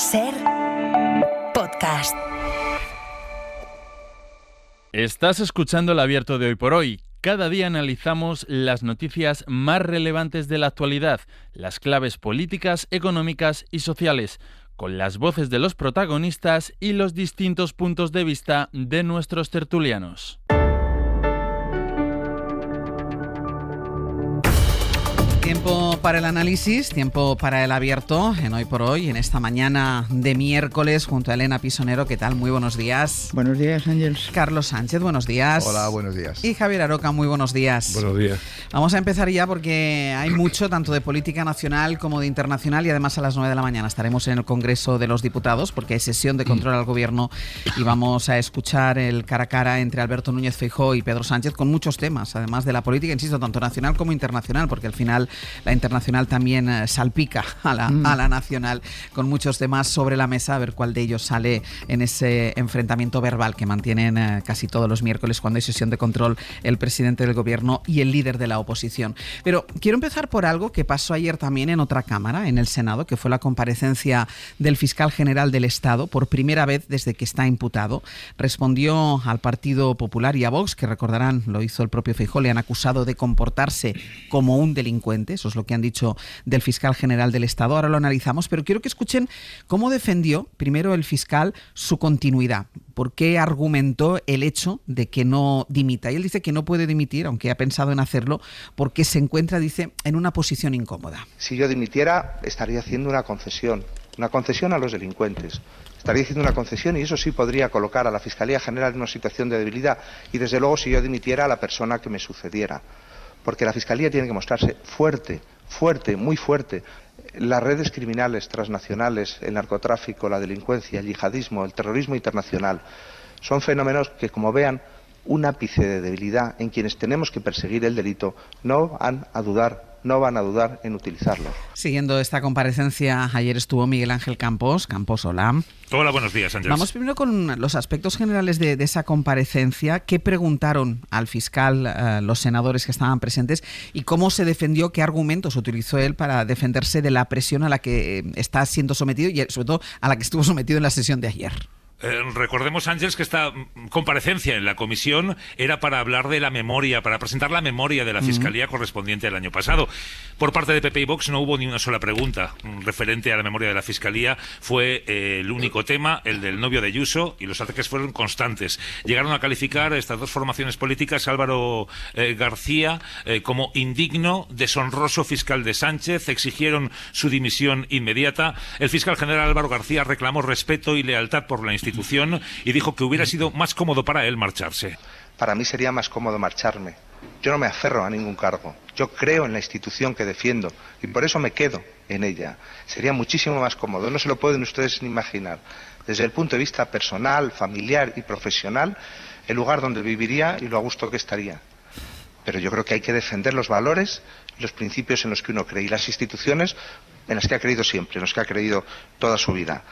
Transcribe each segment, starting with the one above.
SER Podcast. Estás escuchando el Abierto de Hoy por Hoy. Cada día analizamos las noticias más relevantes de la actualidad, las claves políticas, económicas y sociales, con las voces de los protagonistas y los distintos puntos de vista de nuestros tertulianos. Tiempo para el análisis, tiempo para el abierto en Hoy por Hoy, en esta mañana de miércoles, junto a Elena Pisonero. ¿Qué tal? Muy buenos días. Buenos días, Ángeles. Carlos Sánchez, buenos días. Hola, buenos días. Y Javier Aroca, muy buenos días. Buenos días. Vamos a empezar ya porque hay mucho, tanto de política nacional como de internacional, y además a las 9 de la mañana estaremos en el Congreso de los Diputados porque hay sesión de control al Gobierno y vamos a escuchar el cara a cara entre Alberto Núñez Feijóo y Pedro Sánchez con muchos temas, además de la política, insisto, tanto nacional como internacional, porque al final la internacional también salpica a la nacional, con muchos temas sobre la mesa, a ver cuál de ellos sale en ese enfrentamiento verbal que mantienen casi todos los miércoles cuando hay sesión de control el presidente del Gobierno y el líder de la oposición. Pero quiero empezar por algo que pasó ayer también en otra Cámara, en el Senado, que fue la comparecencia del fiscal general del Estado, por primera vez desde que está imputado. Respondió al Partido Popular y a Vox, que recordarán, lo hizo el propio Feijóo, le han acusado de comportarse como un delincuente. Eso es lo que han dicho del fiscal general del Estado. Ahora lo analizamos, pero quiero que escuchen cómo defendió primero el fiscal su continuidad. ¿Por qué argumentó el hecho de que no dimita? Y él dice que no puede dimitir, aunque ha pensado en hacerlo, porque se encuentra, dice, en una posición incómoda. Si yo dimitiera, estaría haciendo una concesión a los delincuentes. Estaría haciendo una concesión y eso sí podría colocar a la Fiscalía General en una situación de debilidad y, desde luego, si yo dimitiera, a la persona que me sucediera. Porque la Fiscalía tiene que mostrarse fuerte, muy fuerte. Las redes criminales transnacionales, el narcotráfico, la delincuencia, el yihadismo, el terrorismo internacional, son fenómenos que, como vean un ápice de debilidad en quienes tenemos que perseguir el delito, no van a dudar en utilizarlo. Siguiendo esta comparecencia, ayer estuvo Miguel Ángel Campos. Campos, hola. Hola, buenos días, Ángeles. Vamos primero con los aspectos generales de esa comparecencia. ¿Qué preguntaron al fiscal los senadores que estaban presentes y cómo se defendió, qué argumentos utilizó él para defenderse de la presión a la que está siendo sometido y sobre todo a la que estuvo sometido en la sesión de ayer? Recordemos, Ángeles, que esta comparecencia en la comisión era para hablar de la memoria, para presentar la memoria de la Fiscalía correspondiente al año pasado. Por parte de PP y Vox no hubo ni una sola pregunta referente a la memoria de la Fiscalía. Fue el único tema, el del novio de Ayuso, y los ataques fueron constantes. Llegaron a calificar estas dos formaciones políticas, Álvaro García, como indigno, deshonroso fiscal de Sánchez. Exigieron su dimisión inmediata. El fiscal general Álvaro García reclamó respeto y lealtad por la institución y dijo que hubiera sido más cómodo para él marcharse. Para mí sería más cómodo marcharme. Yo no me aferro a ningún cargo. Yo creo en la institución que defiendo y por eso me quedo en ella. Sería muchísimo más cómodo. No se lo pueden ustedes ni imaginar. Desde el punto de vista personal, familiar y profesional, el lugar donde viviría y lo a gusto que estaría. Pero yo creo que hay que defender los valores y los principios en los que uno cree y las instituciones en las que ha creído siempre, en las que ha creído toda su vida.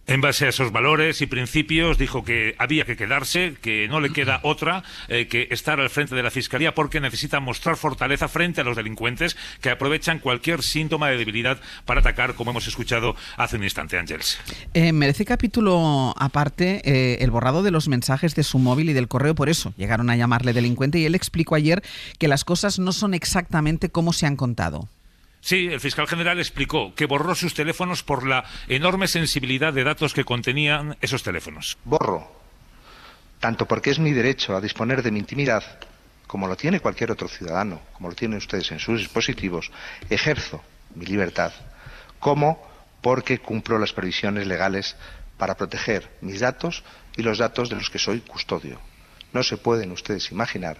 En base a esos valores y principios dijo que había que quedarse, que no le queda otra que estar al frente de la Fiscalía porque necesita mostrar fortaleza frente a los delincuentes que aprovechan cualquier síntoma de debilidad para atacar, como hemos escuchado hace un instante, Ángeles. Merece capítulo aparte el borrado de los mensajes de su móvil y del correo, por eso llegaron a llamarle delincuente, y él explicó ayer que las cosas no son exactamente como se han contado. Sí, el fiscal general explicó que borró sus teléfonos por la enorme sensibilidad de datos que contenían esos teléfonos. Borro, tanto porque es mi derecho a disponer de mi intimidad, como lo tiene cualquier otro ciudadano, como lo tienen ustedes en sus dispositivos, ejerzo mi libertad, como porque cumplo las previsiones legales para proteger mis datos y los datos de los que soy custodio. No se pueden ustedes imaginar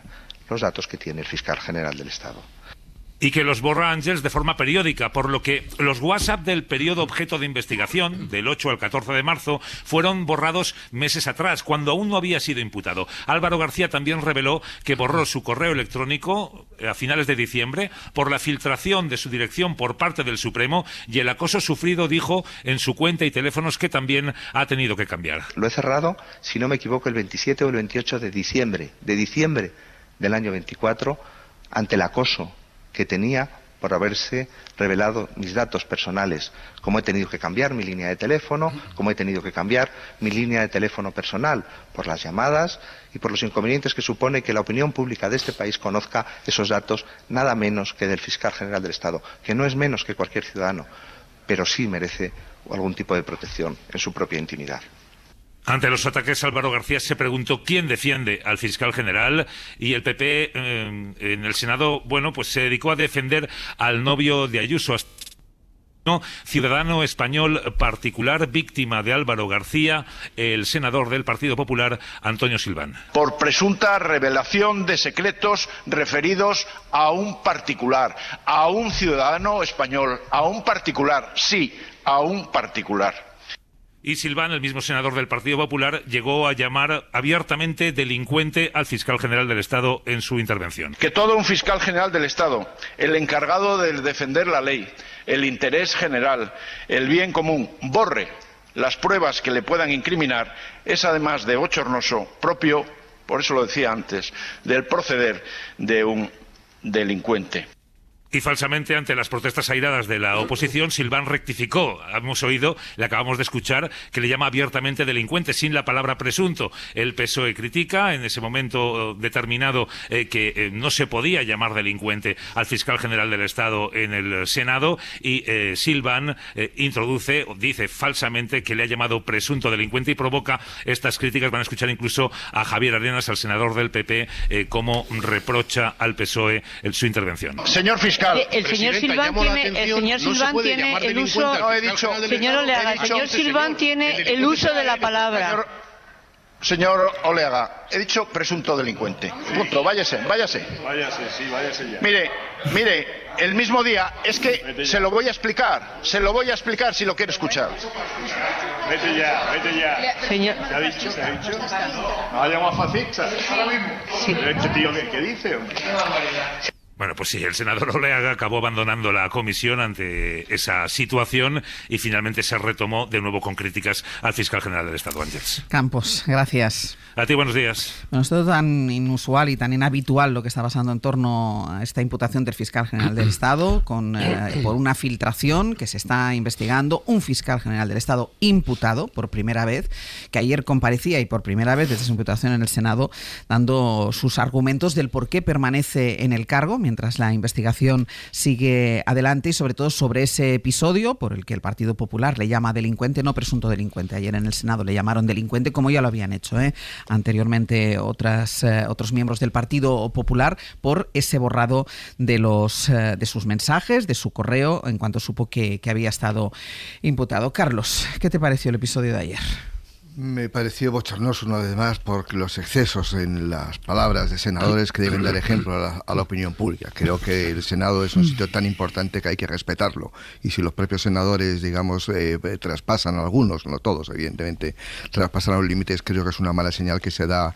los datos que tiene el fiscal general del Estado. Y que los borra, Ángeles, de forma periódica, por lo que los WhatsApp del periodo objeto de investigación, del 8 al 14 de marzo, fueron borrados meses atrás, cuando aún no había sido imputado. Álvaro García también reveló que borró su correo electrónico a finales de diciembre por la filtración de su dirección por parte del Supremo y el acoso sufrido, dijo, en su cuenta y teléfonos, que también ha tenido que cambiar. Lo he cerrado, si no me equivoco, el 27 o el 28 de diciembre del año 24, ante el acoso que tenía por haberse revelado mis datos personales, como he tenido que cambiar mi línea de teléfono, como he tenido que cambiar mi línea de teléfono personal, por las llamadas y por los inconvenientes que supone que la opinión pública de este país conozca esos datos nada menos que del fiscal general del Estado, que no es menos que cualquier ciudadano, pero sí merece algún tipo de protección en su propia intimidad. Ante los ataques, Álvaro García se preguntó quién defiende al fiscal general, y el PP en el Senado, bueno, pues se dedicó a defender al novio de Ayuso, ciudadano español particular, víctima de Álvaro García, el senador del Partido Popular, Antonio Silván. Por presunta revelación de secretos referidos a un particular, a un ciudadano español, a un particular, sí, a un particular. Y Silván, el mismo senador del Partido Popular, llegó a llamar abiertamente delincuente al fiscal general del Estado en su intervención. Que todo un fiscal general del Estado, el encargado de defender la ley, el interés general, el bien común, borre las pruebas que le puedan incriminar, es además de bochornoso, propio, por eso lo decía antes, del proceder de un delincuente. Y falsamente, ante las protestas airadas de la oposición, Silván rectificó. Hemos oído, le acabamos de escuchar, que le llama abiertamente delincuente, sin la palabra presunto. El PSOE critica en ese momento determinado que no se podía llamar delincuente al fiscal general del Estado en el Senado, y Silván introduce, dice falsamente, que le ha llamado presunto delincuente, y provoca estas críticas. Van a escuchar incluso a Javier Arenas, al senador del PP, cómo reprocha al PSOE en su intervención. Señor fiscal, el señor Silván tiene el uso. Señor Oleaga, el señor Silván tiene el uso de la palabra. Señor Oleaga, he dicho presunto delincuente. Punto, váyase. Váyase, sí, váyase ya. Mire, el mismo día, es que se lo voy a explicar si lo quiere escuchar. Vete ya. Señor. ¿Qué ha dicho? ¿No ha llamado a Facicsa? Sí. ¿Este tío qué dice, hombre? Bueno, pues sí, el senador Oleaga acabó abandonando la comisión ante esa situación y finalmente se retomó de nuevo con críticas al fiscal general del Estado, Ángeles. Campos, gracias. A ti, buenos días. Bueno, es todo tan inusual y tan inhabitual lo que está pasando en torno a esta imputación del fiscal general del Estado por una filtración que se está investigando. Un fiscal general del Estado imputado por primera vez, que ayer comparecía y por primera vez desde su imputación en el Senado, dando sus argumentos del por qué permanece en el cargo mientras la investigación sigue adelante, y sobre todo sobre ese episodio por el que el Partido Popular le llama delincuente, no presunto delincuente. Ayer en el Senado le llamaron delincuente, como ya lo habían hecho anteriormente otros miembros del Partido Popular, por ese borrado de sus mensajes, de su correo, en cuanto supo que había estado imputado. Carlos, ¿qué te pareció el episodio de ayer? Me pareció bochornoso una vez más por los excesos en las palabras de senadores que deben dar ejemplo a la opinión pública. Creo que el Senado es un sitio tan importante que hay que respetarlo, y si los propios senadores, digamos, traspasan, algunos, no todos evidentemente, traspasan los límites, creo que es una mala señal que se da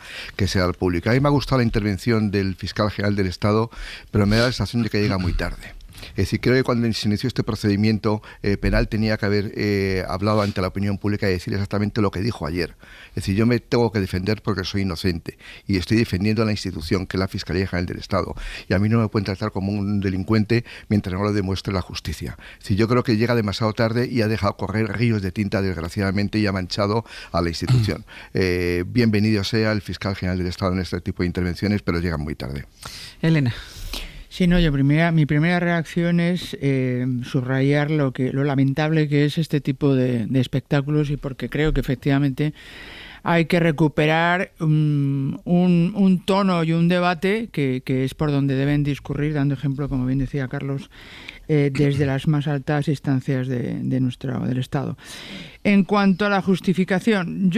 al público. A mí me ha gustado la intervención del fiscal general del Estado, pero me da la sensación de que llega muy tarde. Es decir, creo que cuando se inició este procedimiento penal tenía que haber hablado ante la opinión pública y decir exactamente lo que dijo ayer. Es decir, yo me tengo que defender porque soy inocente y estoy defendiendo a la institución que es la Fiscalía General del Estado, y a mí no me pueden tratar como un delincuente mientras no lo demuestre la justicia. Es decir, yo creo que llega demasiado tarde y ha dejado correr ríos de tinta, desgraciadamente, y ha manchado a la institución. Bienvenido sea el Fiscal General del Estado en este tipo de intervenciones, pero llega muy tarde. Elena. Sí, no, mi primera reacción es subrayar lo lamentable que es este tipo de espectáculos, y porque creo que efectivamente hay que recuperar un tono y un debate que es por donde deben discurrir, dando ejemplo, como bien decía Carlos, desde las más altas instancias del Estado. En cuanto a la justificación,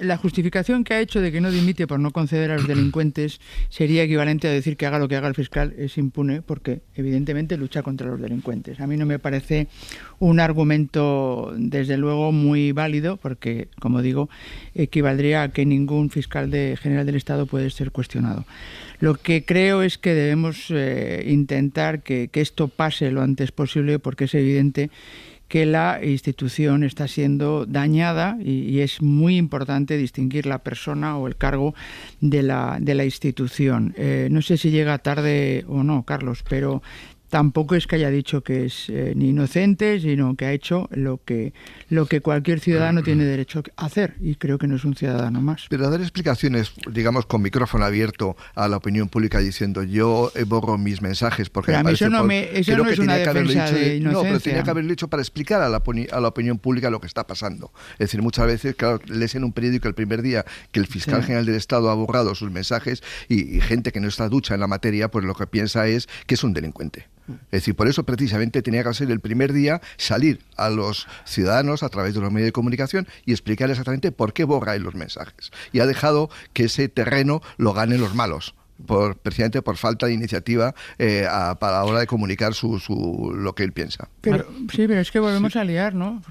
la justificación que ha hecho de que no dimite por no conceder a los delincuentes sería equivalente a decir que haga lo que haga el fiscal es impune, porque evidentemente lucha contra los delincuentes. A mí no me parece un argumento, desde luego, muy válido, porque, como digo, equivaldría a que ningún fiscal general del Estado puede ser cuestionado. Lo que creo es que debemos intentar que esto pase lo antes posible, porque es evidente que la institución está siendo dañada y es muy importante distinguir la persona o el cargo de la institución. No sé si llega tarde o no, Carlos, pero tampoco es que haya dicho que es ni inocente, sino que ha hecho lo que cualquier ciudadano tiene derecho a hacer, y creo que no es un ciudadano más. Pero dar explicaciones, digamos, con micrófono abierto a la opinión pública diciendo yo borro mis mensajes porque pero a mí eso no es una defensa de inocencia. No, pero tenía que haberlo dicho para explicar a la opinión pública lo que está pasando. Es decir, muchas veces, claro, lees en un periódico el primer día que el fiscal general del Estado ha borrado sus mensajes y gente que no está ducha en la materia, pues lo que piensa es que es un delincuente. Es decir, por eso precisamente tenía que ser el primer día salir a los ciudadanos a través de los medios de comunicación y explicar exactamente por qué borra él los mensajes. Y ha dejado que ese terreno lo ganen los malos, precisamente por falta de iniciativa para la hora de comunicar lo que él piensa. Pero es que volvemos a liar, ¿no?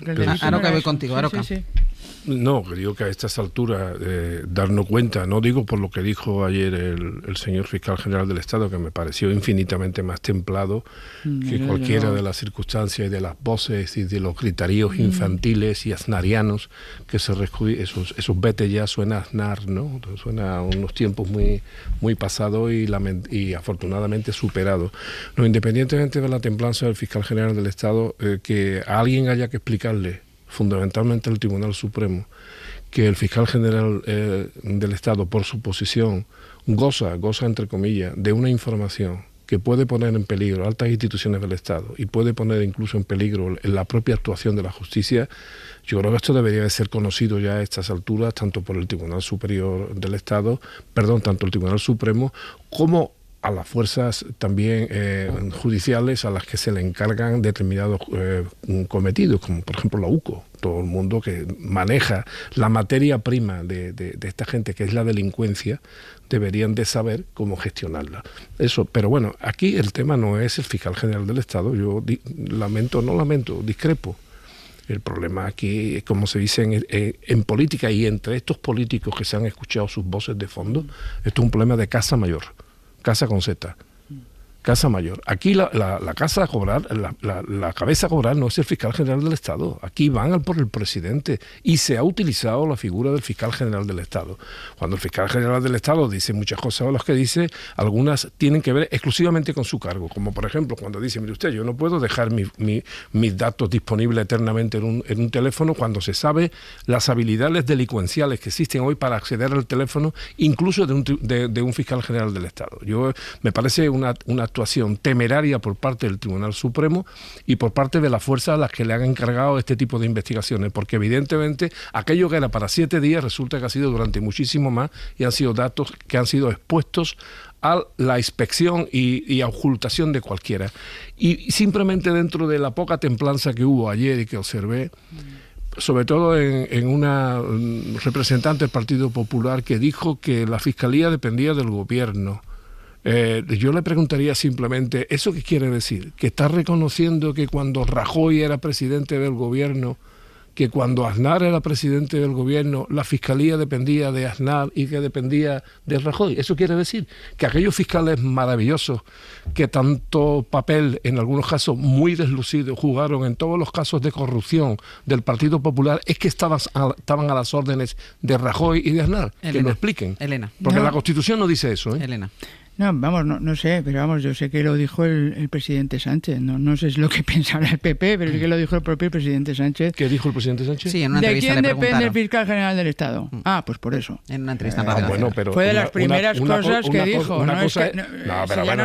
Aroca, voy contigo, Aroca. Sí. No, digo que a estas alturas darnos cuenta, no digo por lo que dijo ayer el señor fiscal general del Estado, que me pareció infinitamente más templado que cualquiera de las circunstancias y de las voces y de los gritaríos infantiles y aznarianos que esos vete ya suena a Aznar, ¿no? Suena a unos tiempos muy pasados y afortunadamente superados. No, independientemente de la templanza del fiscal general del Estado, que a alguien haya que explicarle, fundamentalmente el Tribunal Supremo, que el fiscal general del Estado, por su posición, goza entre comillas, de una información que puede poner en peligro altas instituciones del Estado y puede poner incluso en peligro la propia actuación de la justicia. Yo creo que esto debería de ser conocido ya a estas alturas, tanto por el Tribunal Superior del Estado, tanto el Tribunal Supremo, como a las fuerzas también judiciales a las que se le encargan determinados cometidos, como por ejemplo la UCO. Todo el mundo que maneja la materia prima de esta gente, que es la delincuencia, deberían de saber cómo gestionarla. Eso, pero bueno, aquí el tema no es el fiscal general del Estado. Yo discrepo. El problema aquí, como se dice en política y entre estos políticos que se han escuchado sus voces de fondo, esto es un problema de casa mayor. Casa con Z, casa mayor. Aquí la casa a cobrar, la cabeza a cobrar no es el fiscal general del Estado. Aquí van por el presidente y se ha utilizado la figura del fiscal general del Estado. Cuando el fiscal general del Estado dice muchas cosas de las que dice, algunas tienen que ver exclusivamente con su cargo. Como por ejemplo cuando dice, mire usted, yo no puedo dejar mis datos disponibles eternamente en un teléfono cuando se sabe las habilidades delincuenciales que existen hoy para acceder al teléfono, incluso de un fiscal general del Estado. Me parece una actuación temeraria por parte del Tribunal Supremo y por parte de las fuerzas a las que le han encargado este tipo de investigaciones, porque evidentemente aquello que era para 7 días resulta que ha sido durante muchísimo más y han sido datos que han sido expuestos a la inspección y a ocultación de cualquiera. Y simplemente dentro de la poca templanza que hubo ayer y que observé, sobre todo en una representante del Partido Popular que dijo que la Fiscalía dependía del gobierno. Yo le preguntaría simplemente, ¿eso qué quiere decir? ¿Que está reconociendo que cuando Rajoy era presidente del gobierno, que cuando Aznar era presidente del gobierno, la Fiscalía dependía de Aznar y que dependía de Rajoy? ¿Eso quiere decir que aquellos fiscales maravillosos que tanto papel, en algunos casos muy deslucido, jugaron en todos los casos de corrupción del Partido Popular, es que estaban a las órdenes de Rajoy y de Aznar? Elena, que lo expliquen. Elena. Porque la Constitución no dice eso, ¿eh? Elena. No sé, pero vamos, yo sé que lo dijo el presidente Sánchez. No sé lo que piensa el PP, pero es que lo dijo el propio presidente Sánchez. ¿Qué dijo el presidente Sánchez? Sí, en una entrevista ¿De quién depende el fiscal general del Estado? Pues por eso. En una entrevista en Radio bueno, pero fue de las primeras cosas que dijo. No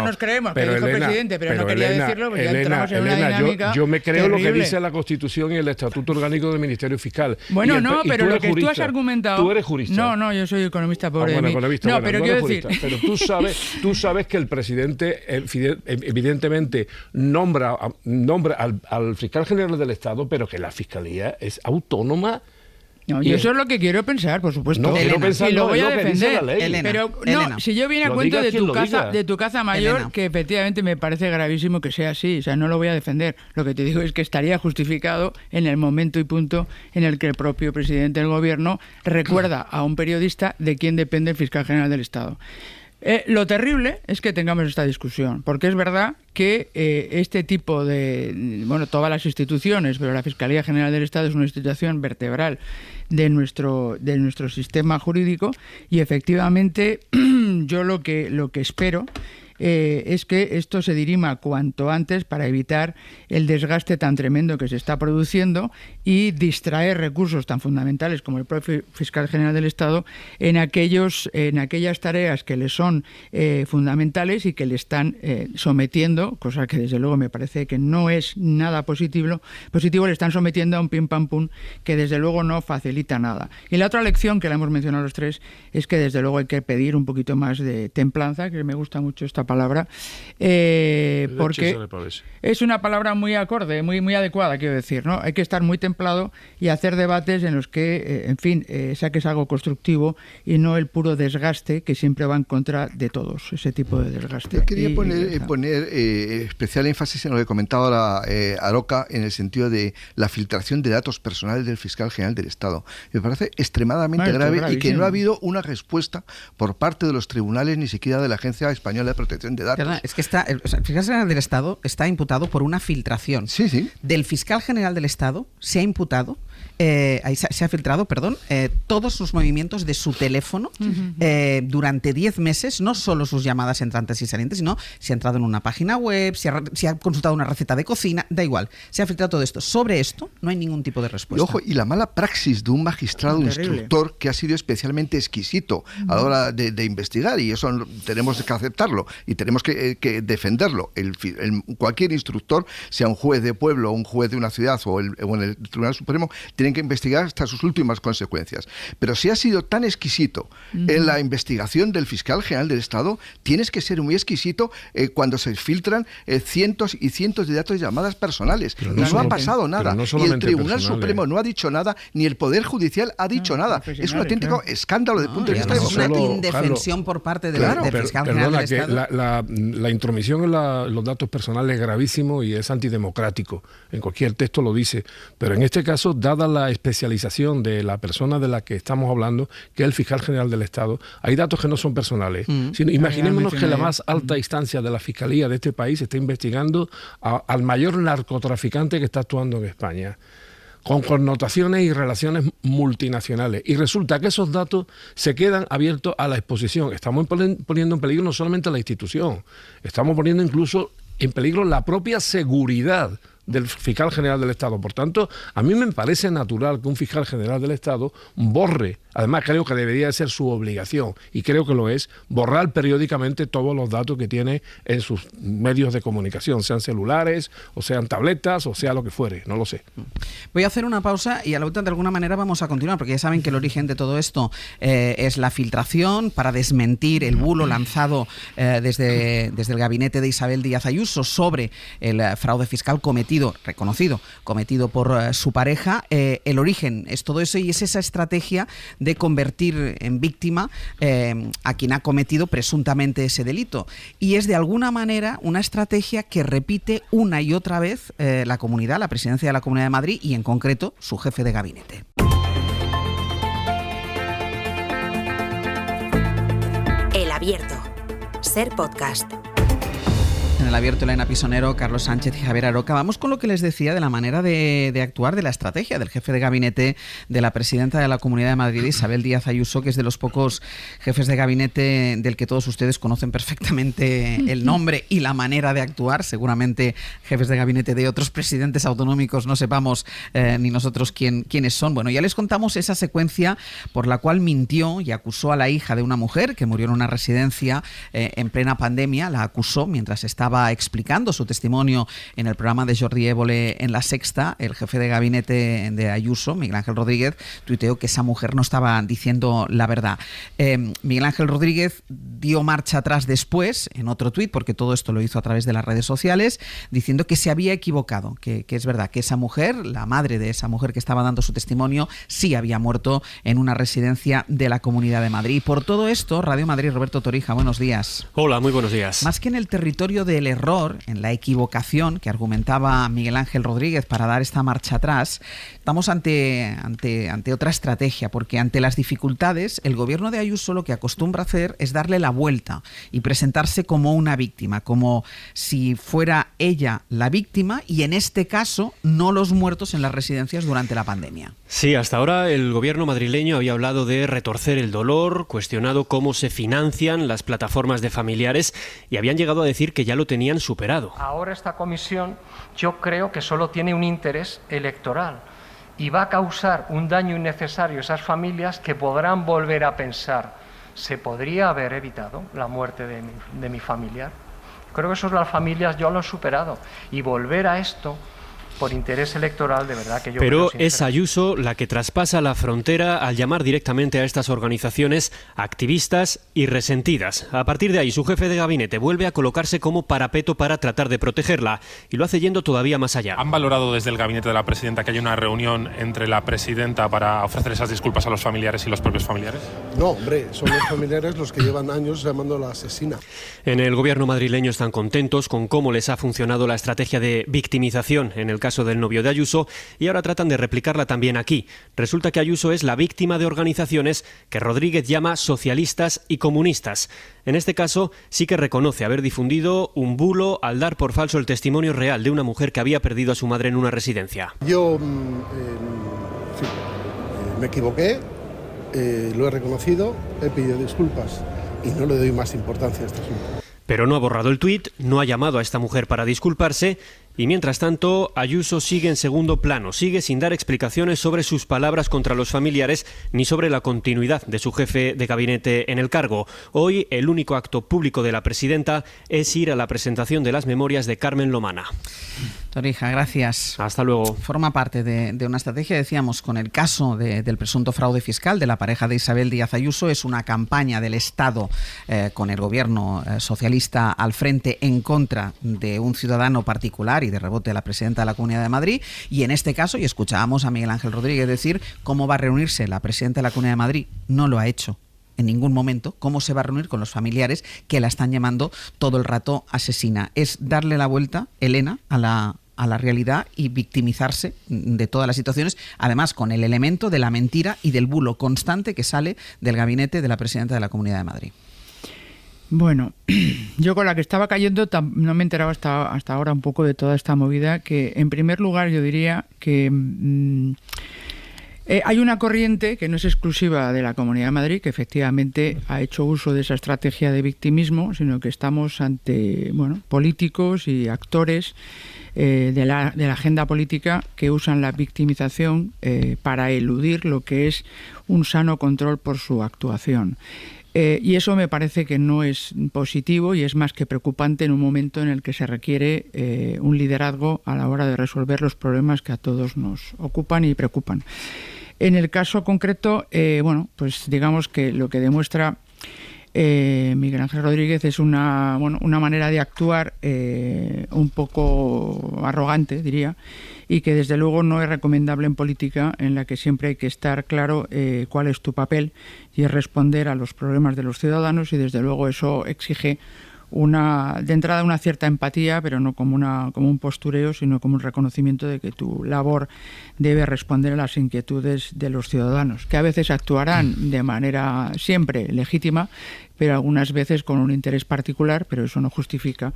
nos creemos pero que dijo Elena, el presidente, pero no quería decirlo, pues ya entramos en una dinámica. Yo me creo terrible. lo que dice la Constitución y el Estatuto Orgánico del Ministerio Fiscal. Bueno, pero lo que tú has argumentado... Tú eres jurista. No, yo soy economista, pobre de mí. No, pero quiero decir... Pero tú sabes que el presidente evidentemente nombra al fiscal general del Estado, pero que la Fiscalía es autónoma. No, y eso es lo que quiero pensar, por supuesto. No, quiero pensar, y lo voy a defender. Pero si yo vine a cuento de tu caza mayor, Elena, que efectivamente me parece gravísimo que sea así, o sea, no lo voy a defender. Lo que te digo es que estaría justificado en el momento y punto en el que el propio presidente del gobierno recuerda a un periodista de quién depende el fiscal general del Estado. Lo terrible es que tengamos esta discusión, porque es verdad que este tipo de... todas las instituciones, pero la Fiscalía General del Estado es una institución vertebral de nuestro sistema jurídico y efectivamente yo lo que espero es que esto se dirima cuanto antes para evitar el desgaste tan tremendo que se está produciendo y distraer recursos tan fundamentales como el propio fiscal general del Estado en aquellas tareas que le son fundamentales y que le están sometiendo, cosa que desde luego me parece que no es nada positivo, le están sometiendo a un pim pam pum que desde luego no facilita nada. Y la otra lección que la hemos mencionado los tres es que desde luego hay que pedir un poquito más de templanza, que me gusta mucho esta palabra, porque es una palabra muy acorde, muy adecuada, quiero decir, ¿no? Hay que estar muy templado y hacer debates en los que, saques algo constructivo y no el puro desgaste que siempre va en contra de todos, ese tipo de desgaste. Yo quería poner especial énfasis en lo que comentaba Aroca en el sentido de la filtración de datos personales del fiscal general del Estado. Me parece extremadamente grave y que no ha habido una respuesta por parte de los tribunales, ni siquiera de la Agencia Española de Protección de Datos. Es que el fiscal general del Estado está imputado por una filtración. Sí. Del fiscal general del Estado se ha imputado, se ha filtrado, todos sus movimientos de su teléfono durante 10 meses, no solo sus llamadas entrantes y salientes, sino si ha entrado en una página web, si ha consultado una receta de cocina, da igual, se ha filtrado todo esto. Sobre esto no hay ningún tipo de respuesta. Y ojo, y la mala praxis de un magistrado instructor que ha sido especialmente exquisito a la hora de investigar, y eso tenemos que aceptarlo y tenemos que defenderlo. Cualquier instructor, sea un juez de pueblo, un juez de una ciudad o en el Tribunal Supremo, tienen que investigar hasta sus últimas consecuencias. Pero si ha sido tan exquisito en la investigación del fiscal general del Estado, tienes que ser muy exquisito cuando se filtran cientos y cientos de datos de llamadas personales. No ha pasado nada. Ni el Tribunal Supremo no ha dicho nada, ni el Poder Judicial ha dicho nada. Es un auténtico escándalo desde el punto de vista democrático. Es una indefensión por parte del fiscal general del Estado. La intromisión en los datos personales es gravísimo y es antidemocrático. En cualquier texto lo dice. Pero en este caso, dada la especialización de la persona de la que estamos hablando, que es el fiscal general del Estado, hay datos que no son personales. Imaginémonos que la más alta instancia de la Fiscalía de este país está investigando al mayor narcotraficante que está actuando en España, con connotaciones y relaciones multinacionales. Y resulta que esos datos se quedan abiertos a la exposición. Estamos poniendo en peligro no solamente la institución, estamos poniendo incluso en peligro la propia seguridad del fiscal general del Estado. Por tanto, a mí me parece natural que un fiscal general del Estado borre, además creo que debería ser su obligación, y creo que lo es, borrar periódicamente todos los datos que tiene en sus medios de comunicación, sean celulares, o sean tabletas, o sea lo que fuere, no lo sé. Voy a hacer una pausa y a la vuelta de alguna manera vamos a continuar, porque ya saben que el origen de todo esto es la filtración para desmentir el bulo lanzado desde el gabinete de Isabel Díaz Ayuso sobre el fraude fiscal reconocido por su pareja. El origen es todo eso y es esa estrategia de convertir en víctima a quien ha cometido presuntamente ese delito. Y es de alguna manera una estrategia que repite una y otra vez la Presidencia de la Comunidad de Madrid y en concreto su jefe de gabinete. El Abierto. Ser podcast. En El Abierto, Elena Pisonero, Carlos Sánchez y Javier Aroca. Vamos con lo que les decía de la manera de actuar, de la estrategia del jefe de gabinete de la presidenta de la Comunidad de Madrid, Isabel Díaz Ayuso, que es de los pocos jefes de gabinete del que todos ustedes conocen perfectamente el nombre y la manera de actuar. Seguramente jefes de gabinete de otros presidentes autonómicos no sepamos ni nosotros quiénes son. Bueno, ya les contamos esa secuencia por la cual mintió y acusó a la hija de una mujer que murió en una residencia en plena pandemia. La acusó mientras estaba explicando su testimonio en el programa de Jordi Évole en La Sexta. El jefe de gabinete de Ayuso, Miguel Ángel Rodríguez, tuiteó que esa mujer no estaba diciendo la verdad. Miguel Ángel Rodríguez dio marcha atrás después en otro tuit, porque todo esto lo hizo a través de las redes sociales, diciendo que se había equivocado, que es verdad que esa mujer, la madre de esa mujer que estaba dando su testimonio, sí había muerto en una residencia de la Comunidad de Madrid. Y por todo esto, Radio Madrid, Roberto Torija, buenos días. Hola, muy buenos días. Más que en el territorio del error, en la equivocación que argumentaba Miguel Ángel Rodríguez para dar esta marcha atrás, estamos ante otra estrategia, porque ante las dificultades el gobierno de Ayuso lo que acostumbra hacer es darle la vuelta y presentarse como una víctima, como si fuera ella la víctima y en este caso no los muertos en las residencias durante la pandemia. Sí, hasta ahora el gobierno madrileño había hablado de retorcer el dolor, cuestionado cómo se financian las plataformas de familiares y habían llegado a decir que ya lo tenían superado. Ahora esta comisión yo creo que solo tiene un interés electoral y va a causar un daño innecesario a esas familias que podrán volver a pensar, ¿se podría haber evitado la muerte de mi familiar? Creo que eso las familias ya lo han superado y volver a esto por interés electoral, de verdad que yo... Pero es Ayuso la que traspasa la frontera al llamar directamente a estas organizaciones activistas y resentidas. A partir de ahí, su jefe de gabinete vuelve a colocarse como parapeto para tratar de protegerla y lo hace yendo todavía más allá. ¿Han valorado desde el gabinete de la presidenta que haya una reunión entre la presidenta para ofrecer esas disculpas a los familiares y los propios familiares? No, hombre, son los familiares los que llevan años llamándola asesina. En el gobierno madrileño están contentos con cómo les ha funcionado la estrategia de victimización en el caso del novio de Ayuso y ahora tratan de replicarla también aquí. Resulta que Ayuso es la víctima de organizaciones que Rodríguez llama socialistas y comunistas. En este caso sí que reconoce haber difundido un bulo al dar por falso el testimonio real de una mujer que había perdido a su madre en una residencia. Yo me equivoqué, lo he reconocido, he pedido disculpas y no le doy más importancia a este asunto. Pero no ha borrado el tuit, no ha llamado a esta mujer para disculparse y mientras tanto Ayuso sigue en segundo plano, sigue sin dar explicaciones sobre sus palabras contra los familiares ni sobre la continuidad de su jefe de gabinete en el cargo. Hoy el único acto público de la presidenta es ir a la presentación de las memorias de Carmen Lomana. Torija, gracias. Hasta luego. Forma parte de una estrategia, decíamos, con el caso del presunto fraude fiscal de la pareja de Isabel Díaz Ayuso. Es una campaña del Estado con el gobierno socialista al frente en contra de un ciudadano particular y de rebote a la presidenta de la Comunidad de Madrid. Y en este caso, y escuchábamos a Miguel Ángel Rodríguez decir cómo va a reunirse la presidenta de la Comunidad de Madrid, no lo ha hecho en ningún momento. ¿Cómo se va a reunir con los familiares que la están llamando todo el rato asesina? Es darle la vuelta, Elena, a la realidad y victimizarse de todas las situaciones, además con el elemento de la mentira y del bulo constante que sale del gabinete de la presidenta de la Comunidad de Madrid. Bueno, yo con la que estaba cayendo no me enteraba hasta ahora un poco de toda esta movida, que en primer lugar yo diría que hay una corriente que no es exclusiva de la Comunidad de Madrid, que efectivamente ha hecho uso de esa estrategia de victimismo, sino que estamos ante políticos y actores de la agenda política que usan la victimización para eludir lo que es un sano control por su actuación. Y eso me parece que no es positivo y es más que preocupante en un momento en el que se requiere un liderazgo a la hora de resolver los problemas que a todos nos ocupan y preocupan. En el caso concreto, pues digamos que lo que demuestra Miguel Ángel Rodríguez es una manera de actuar un poco arrogante, diría, y que desde luego no es recomendable en política, en la que siempre hay que estar claro cuál es tu papel y es responder a los problemas de los ciudadanos, y desde luego eso exige de entrada una cierta empatía, pero no como un postureo, sino como un reconocimiento de que tu labor debe responder a las inquietudes de los ciudadanos, que a veces actuarán de manera siempre legítima, pero algunas veces con un interés particular, pero eso no justifica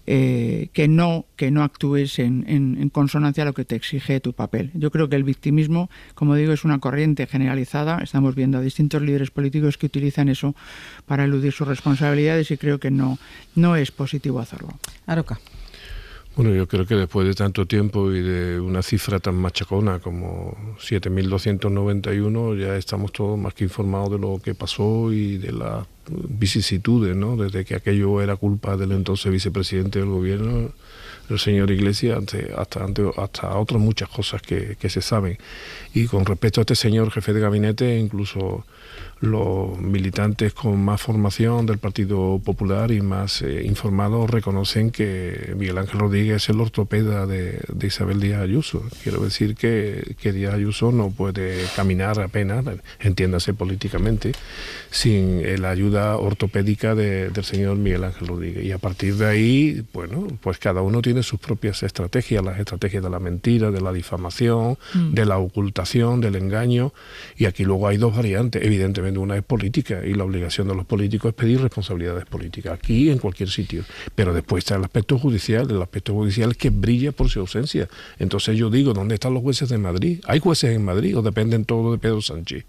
que no actúes en consonancia a lo que te exige tu papel. Yo creo que el victimismo, como digo, es una corriente generalizada. Estamos viendo a distintos líderes políticos que utilizan eso para eludir sus responsabilidades y creo que no es positivo hacerlo. Aroca. Bueno, yo creo que después de tanto tiempo y de una cifra tan machacona como 7.291, ya estamos todos más que informados de lo que pasó y de las vicisitudes, ¿no? Desde que aquello era culpa del entonces vicepresidente del gobierno el señor Iglesias, hasta otras muchas cosas que se saben. Y con respecto a este señor jefe de gabinete, incluso los militantes con más formación del Partido Popular y más informados reconocen que Miguel Ángel Rodríguez es el ortopeda de Isabel Díaz Ayuso. Quiero decir que Díaz Ayuso no puede caminar apenas, entiéndase políticamente, sin la ayuda ortopédica del señor Miguel Ángel Rodríguez. Y a partir de ahí, bueno, pues cada uno tiene sus propias estrategias, las estrategias de la mentira, de la difamación, de la ocultación, del engaño, y aquí luego hay dos variantes. Evidentemente una es política y la obligación de los políticos es pedir responsabilidades políticas, aquí en cualquier sitio, pero después está el aspecto judicial que brilla por su ausencia. Entonces yo digo, ¿dónde están los jueces de Madrid? ¿Hay jueces en Madrid o dependen todo de Pedro Sánchez?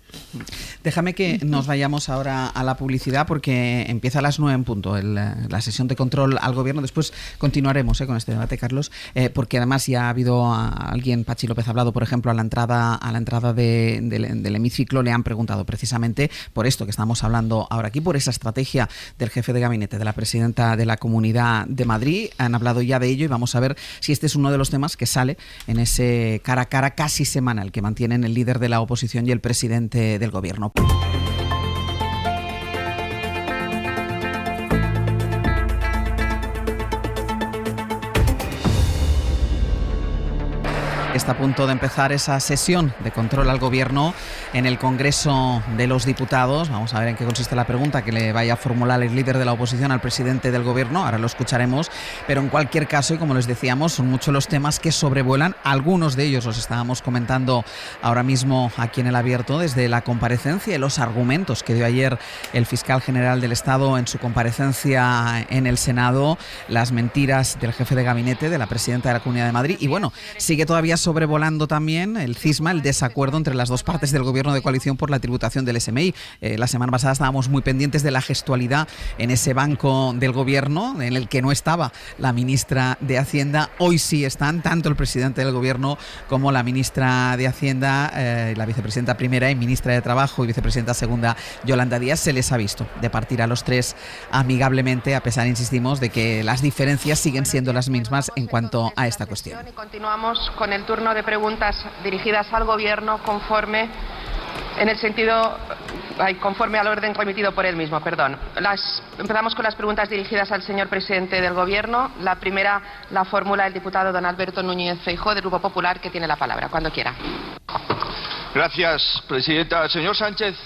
Déjame que nos vayamos ahora a la publicidad porque empieza a las 9 en punto la sesión de control al gobierno. Después continuaremos con este debate, Carlos, porque además ya ha habido alguien, Pachi López ha hablado, por ejemplo, a la entrada del hemiciclo, le han preguntado precisamente por esto que estamos hablando ahora aquí, por esa estrategia del jefe de gabinete de la presidenta de la Comunidad de Madrid. Han hablado ya de ello y vamos a ver si este es uno de los temas que sale en ese cara a cara casi semanal que mantienen el líder de la oposición y el presidente del gobierno. Está a punto de empezar esa sesión de control al gobierno en el Congreso de los Diputados. Vamos a ver en qué consiste la pregunta que le vaya a formular el líder de la oposición al presidente del gobierno. Ahora lo escucharemos, pero en cualquier caso, y como les decíamos, son muchos los temas que sobrevuelan. Algunos de ellos los estábamos comentando ahora mismo aquí en El Abierto, desde la comparecencia y los argumentos que dio ayer el fiscal general del Estado en su comparecencia en el Senado, las mentiras del jefe de gabinete de la presidenta de la Comunidad de Madrid. Y bueno, sigue todavía sobrevolando también el cisma, el desacuerdo entre las dos partes del gobierno de coalición por la tributación del SMI. La semana pasada estábamos muy pendientes de la gestualidad en ese banco del gobierno en el que no estaba la ministra de Hacienda. Hoy sí están tanto el presidente del gobierno como la ministra de Hacienda, la vicepresidenta primera y ministra de Trabajo y vicepresidenta segunda, Yolanda Díaz. Se les ha visto de partir a los tres amigablemente, a pesar, insistimos, de que las diferencias siguen siendo las mismas en cuanto a esta cuestión. Y continuamos con el turno de preguntas dirigidas al Gobierno conforme al orden remitido por él mismo. Empezamos con las preguntas dirigidas al señor presidente del Gobierno. La primera la formula el diputado don Alberto Núñez Feijóo, del Grupo Popular, que tiene la palabra. Cuando quiera. Gracias, presidenta. Señor Sánchez,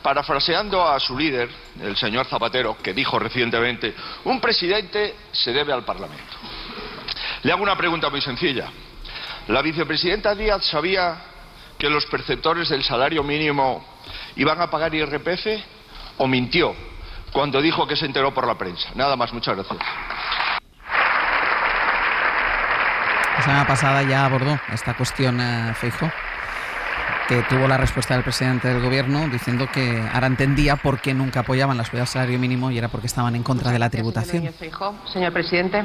parafraseando a su líder, el señor Zapatero, que dijo recientemente, un presidente se debe al Parlamento. Le hago una pregunta muy sencilla. ¿La vicepresidenta Díaz sabía que los perceptores del salario mínimo iban a pagar IRPF o mintió cuando dijo que se enteró por la prensa? Nada más, muchas gracias. La semana pasada ya abordó esta cuestión Feijóo, que tuvo la respuesta del presidente del gobierno diciendo que ahora entendía por qué nunca apoyaban la subida del salario mínimo y era porque estaban en contra de la tributación. Señor presidente.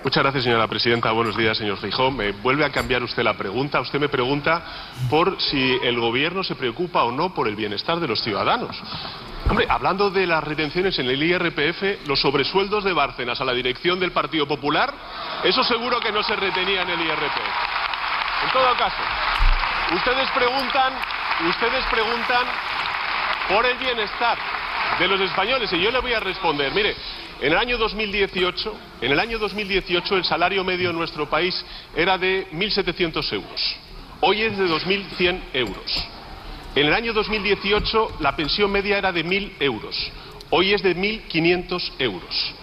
Muchas gracias, señora presidenta. Buenos días, señor Feijóo. Me vuelve a cambiar usted la pregunta. Usted me pregunta por si el gobierno se preocupa o no por el bienestar de los ciudadanos. Hombre, hablando de las retenciones en el IRPF, los sobresueldos de Bárcenas a la dirección del Partido Popular, eso seguro que no se retenía en el IRPF. En todo caso, ustedes preguntan por el bienestar de los españoles y yo le voy a responder. Mire, en el año 2018 el salario medio en nuestro país era de 1.700 euros. Hoy es de 2.100 euros. En el año 2018 la pensión media era de 1.000 euros. Hoy es de 1.500 euros.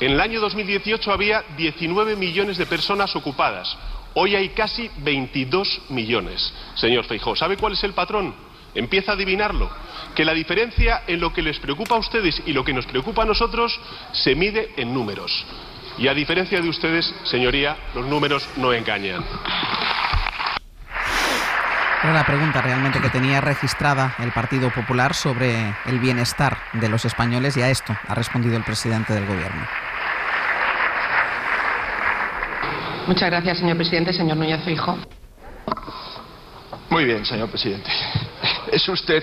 En el año 2018 había 19 millones de personas ocupadas. Hoy hay casi 22 millones. Señor Feijóo, ¿sabe cuál es el patrón? Empieza a adivinarlo. Que la diferencia en lo que les preocupa a ustedes y lo que nos preocupa a nosotros se mide en números. Y a diferencia de ustedes, señoría, los números no engañan. Era la pregunta realmente que tenía registrada el Partido Popular sobre el bienestar de los españoles, y a esto ha respondido el presidente del gobierno. Muchas gracias, señor presidente. Señor Núñez Feijóo. Muy bien, señor presidente. Es usted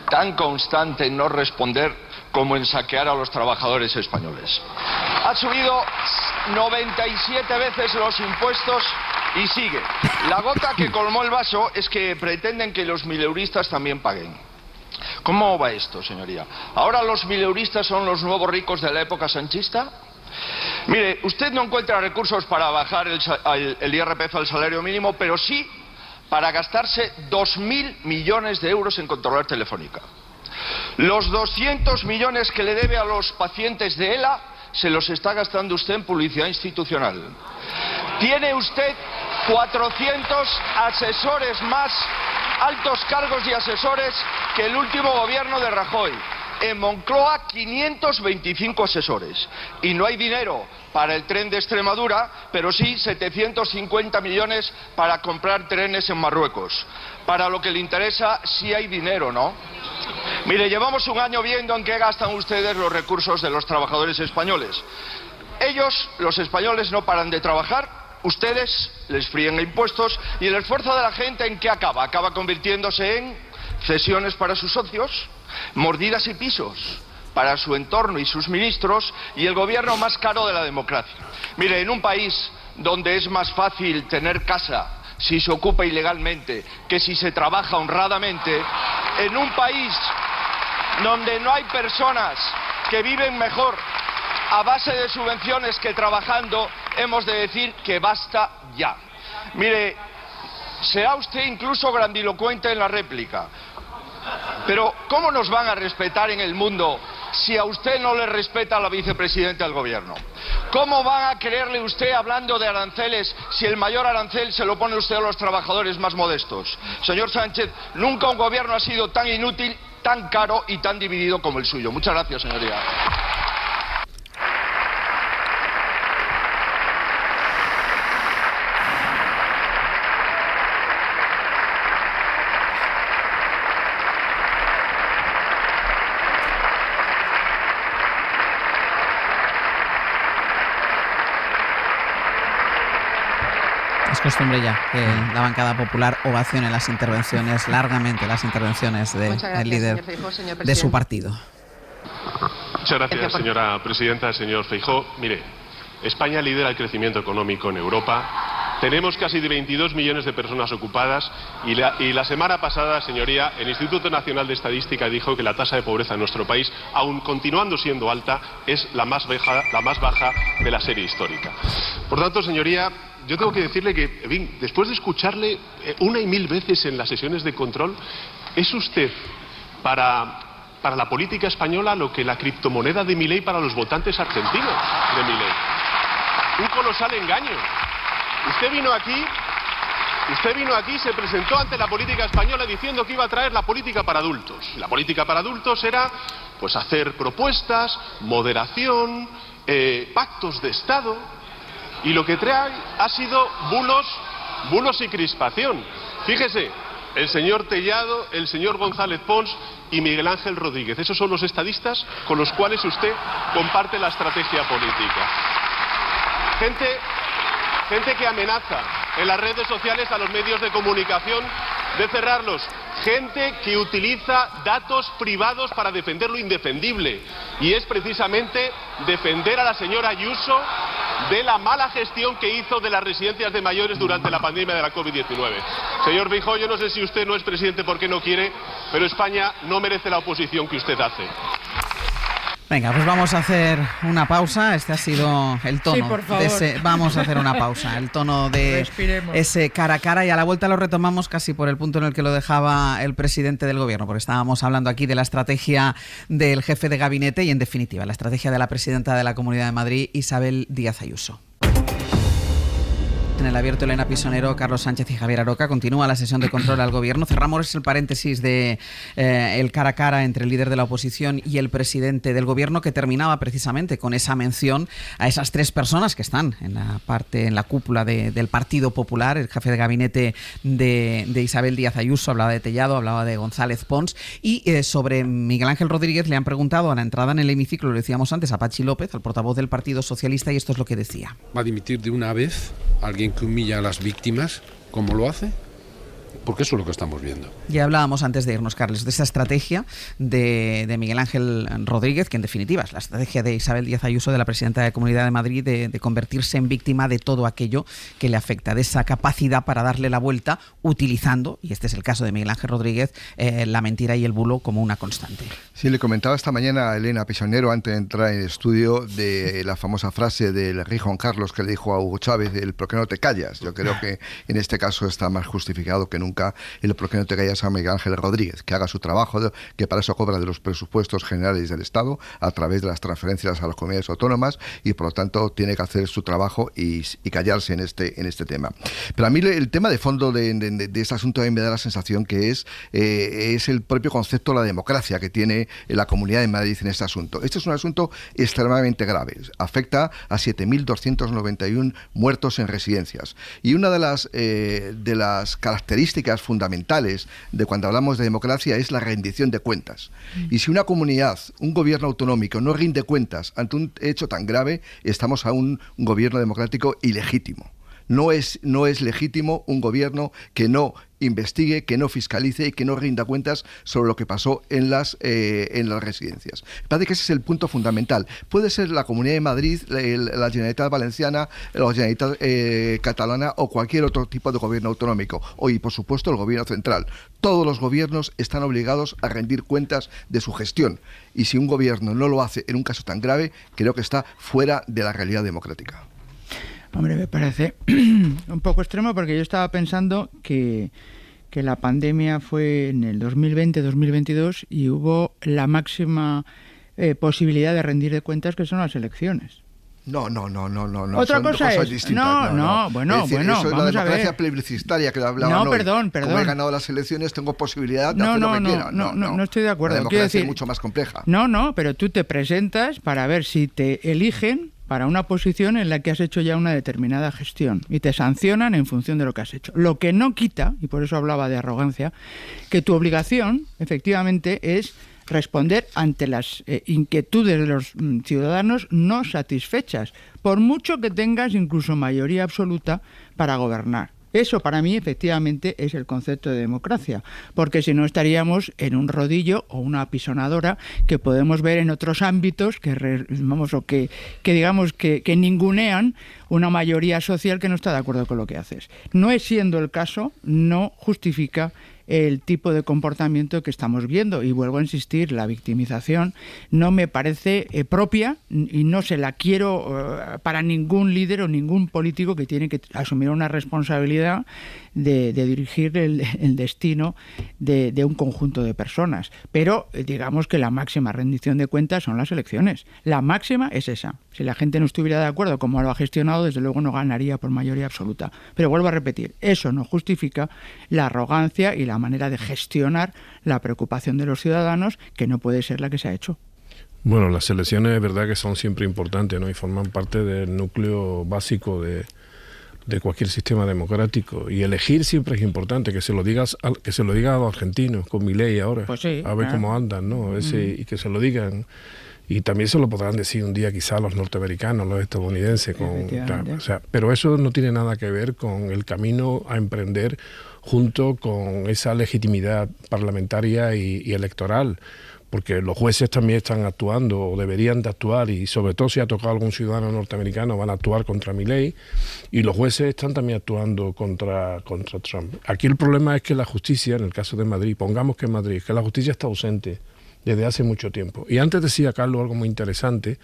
tan constante en no responder como en saquear a los trabajadores españoles. Ha subido 97 veces los impuestos y sigue. La gota que colmó el vaso es que pretenden que los mileuristas también paguen. ¿Cómo va esto, señoría? ¿Ahora los mileuristas son los nuevos ricos de la época sanchista? Mire, usted no encuentra recursos para bajar el IRPF al salario mínimo, pero sí para gastarse 2.000 millones de euros en controlar Telefónica. Los 200 millones que le debe a los pacientes de ELA se los está gastando usted en publicidad institucional. Tiene usted 400 asesores más, altos cargos y asesores, que el último gobierno de Rajoy. En Moncloa, 525 asesores. Y no hay dinero para el tren de Extremadura, pero sí 750 millones para comprar trenes en Marruecos. Para lo que le interesa, sí hay dinero, ¿no? Mire, llevamos un año viendo en qué gastan ustedes los recursos de los trabajadores españoles. Ellos, los españoles, no paran de trabajar. Ustedes les fríen impuestos. ¿Y el esfuerzo de la gente en qué acaba? Acaba convirtiéndose en cesiones para sus socios, mordidas y pisos para su entorno y sus ministros, y el gobierno más caro de la democracia. Mire, en un país donde es más fácil tener casa si se ocupa ilegalmente que si se trabaja honradamente, en un país donde no hay personas que viven mejor a base de subvenciones que trabajando, hemos de decir que basta ya. Mire, será usted incluso grandilocuente en la réplica, pero ¿cómo nos van a respetar en el mundo si a usted no le respeta la vicepresidenta del gobierno? ¿Cómo van a creerle usted hablando de aranceles si el mayor arancel se lo pone usted a los trabajadores más modestos? Señor Sánchez, nunca un gobierno ha sido tan inútil, tan caro y tan dividido como el suyo. Muchas gracias, señoría. Es costumbre ya que la bancada popular ovacione las intervenciones, largamente las intervenciones del líder de su partido. Muchas gracias, señora presidenta. Señor Feijóo, mire, España lidera el crecimiento económico en Europa. Tenemos casi de 22 millones de personas ocupadas y la semana pasada, señoría, el Instituto Nacional de Estadística dijo que la tasa de pobreza en nuestro país, aun continuando siendo alta, es la más baja de la serie histórica. Por tanto, señoría, yo tengo que decirle que, en fin, después de escucharle una y mil veces en las sesiones de control, es usted para la política española lo que la criptomoneda de Milei para los votantes argentinos de Milei. Un colosal engaño. Usted vino aquí, se presentó ante la política española diciendo que iba a traer la política para adultos. La política para adultos era, pues, hacer propuestas, moderación, pactos de Estado. Y lo que trae ha sido bulos y crispación. Fíjese, el señor Tellado, el señor González Pons y Miguel Ángel Rodríguez. Esos son los estadistas con los cuales usted comparte la estrategia política. Gente que amenaza en las redes sociales a los medios de comunicación de cerrarlos. Gente que utiliza datos privados para defender lo indefendible. Y es precisamente defender a la señora Ayuso de la mala gestión que hizo de las residencias de mayores durante la pandemia de la COVID-19. Señor Feijóo, yo no sé si usted no es presidente porque no quiere, pero España no merece la oposición que usted hace. Venga, pues vamos a hacer una pausa. Este ha sido el tono. Sí, por favor. De ese. Vamos a hacer una pausa. El tono de Respiremos. Ese cara a cara, y a la vuelta lo retomamos casi por el punto en el que lo dejaba el presidente del gobierno, porque estábamos hablando aquí de la estrategia del jefe de gabinete y, en definitiva, la estrategia de la presidenta de la Comunidad de Madrid, Isabel Díaz Ayuso. En el abierto, Elena Pisonero, Carlos Sánchez y Javier Aroca. Continúa la sesión de control al gobierno. Cerramos el paréntesis de el cara a cara entre el líder de la oposición y el presidente del gobierno, que terminaba precisamente con esa mención a esas tres personas que están en la cúpula del Partido Popular. El jefe de gabinete de Isabel Díaz Ayuso hablaba de Tellado, hablaba de González Pons, y sobre Miguel Ángel Rodríguez le han preguntado a la entrada en el hemiciclo, lo decíamos antes, a Patxi López, al portavoz del Partido Socialista, y esto es lo que decía. ¿Va a dimitir de una vez alguien que humilla a las víctimas, como lo hace? porque eso es lo que estamos viendo. Ya hablábamos antes de irnos, Carles, de esa estrategia de Miguel Ángel Rodríguez, que en definitiva es la estrategia de Isabel Díaz Ayuso, de la presidenta de Comunidad de Madrid, de convertirse en víctima de todo aquello que le afecta, de esa capacidad para darle la vuelta utilizando, y este es el caso de Miguel Ángel Rodríguez, la mentira y el bulo como una constante. Sí, le comentaba esta mañana a Elena Pisonero, antes de entrar en el estudio, de la famosa frase del rey Juan Carlos que le dijo a Hugo Chávez, el ¿por qué no te callas? Yo creo que en este caso está más justificado que nunca el ¿por qué no te callas? A Miguel Ángel Rodríguez, que haga su trabajo, que para eso cobra de los presupuestos generales del Estado a través de las transferencias a las comunidades autónomas, y por lo tanto tiene que hacer su trabajo y callarse en este tema. Pero a mí el tema de fondo de este asunto me da la sensación que es el propio concepto de la democracia que tiene la Comunidad de Madrid en este asunto. Este es un asunto extremadamente grave. Afecta a 7.291 muertos en residencias. Y una de las características fundamentales de cuando hablamos de democracia es la rendición de cuentas. Y si una comunidad, un gobierno autonómico, no rinde cuentas ante un hecho tan grave, estamos a un gobierno democrático ilegítimo. No es legítimo un gobierno que no investigue, que no fiscalice y que no rinda cuentas sobre lo que pasó en las residencias. Me parece que ese es el punto fundamental. Puede ser la Comunidad de Madrid, la Generalitat Valenciana, la Generalitat Catalana o cualquier otro tipo de gobierno autonómico. Y, por supuesto, el gobierno central. Todos los gobiernos están obligados a rendir cuentas de su gestión. Y si un gobierno no lo hace en un caso tan grave, creo que está fuera de la realidad democrática. Hombre, me parece un poco extremo, porque yo estaba pensando que la pandemia fue en el 2020-2022 y hubo la máxima posibilidad de rendir de cuentas, que son las elecciones. No. Otra cosa es distintas. Bueno, eso es vamos la democracia a ver. plebiscitaria que hablaba hoy. Perdón. Como he ganado las elecciones, tengo posibilidad de hacer lo que quiera. No estoy de acuerdo. La democracia es mucho más compleja. No, pero tú te presentas para ver si te eligen para una posición en la que has hecho ya una determinada gestión y te sancionan en función de lo que has hecho. Lo que no quita, y por eso hablaba de arrogancia, que tu obligación efectivamente es responder ante las inquietudes de los ciudadanos no satisfechas, por mucho que tengas incluso mayoría absoluta para gobernar. Eso para mí efectivamente es el concepto de democracia, porque si no estaríamos en un rodillo o una apisonadora que podemos ver en otros ámbitos que ningunean una mayoría social que no está de acuerdo con lo que haces. No es siendo el caso, no justifica el tipo de comportamiento que estamos viendo. Y vuelvo a insistir, la victimización no me parece propia y no se la quiero para ningún líder o ningún político que tiene que asumir una responsabilidad de dirigir el destino de un conjunto de personas. Pero digamos que la máxima rendición de cuentas son las elecciones. La máxima es esa. Si la gente no estuviera de acuerdo como lo ha gestionado, desde luego no ganaría por mayoría absoluta. Pero vuelvo a repetir, eso no justifica la arrogancia y la manera de gestionar la preocupación de los ciudadanos, que no puede ser la que se ha hecho. Bueno, las elecciones es verdad que son siempre importantes, ¿no? Y forman parte del núcleo básico de cualquier sistema democrático, y elegir siempre es importante, que se lo diga a los argentinos con Milei ahora, pues sí, a ver cómo andan, ¿no? Y que se lo digan, y también se lo podrán decir un día quizá a los norteamericanos, los estadounidenses, pero eso no tiene nada que ver con el camino a emprender junto con esa legitimidad parlamentaria y electoral, porque los jueces también están actuando o deberían de actuar, y sobre todo si ha tocado algún ciudadano norteamericano van a actuar contra Milei, y los jueces están también actuando contra Trump. Aquí el problema es que la justicia, en el caso de Madrid, pongamos que en Madrid, que la justicia está ausente desde hace mucho tiempo. Y antes decía Carlos algo muy interesante,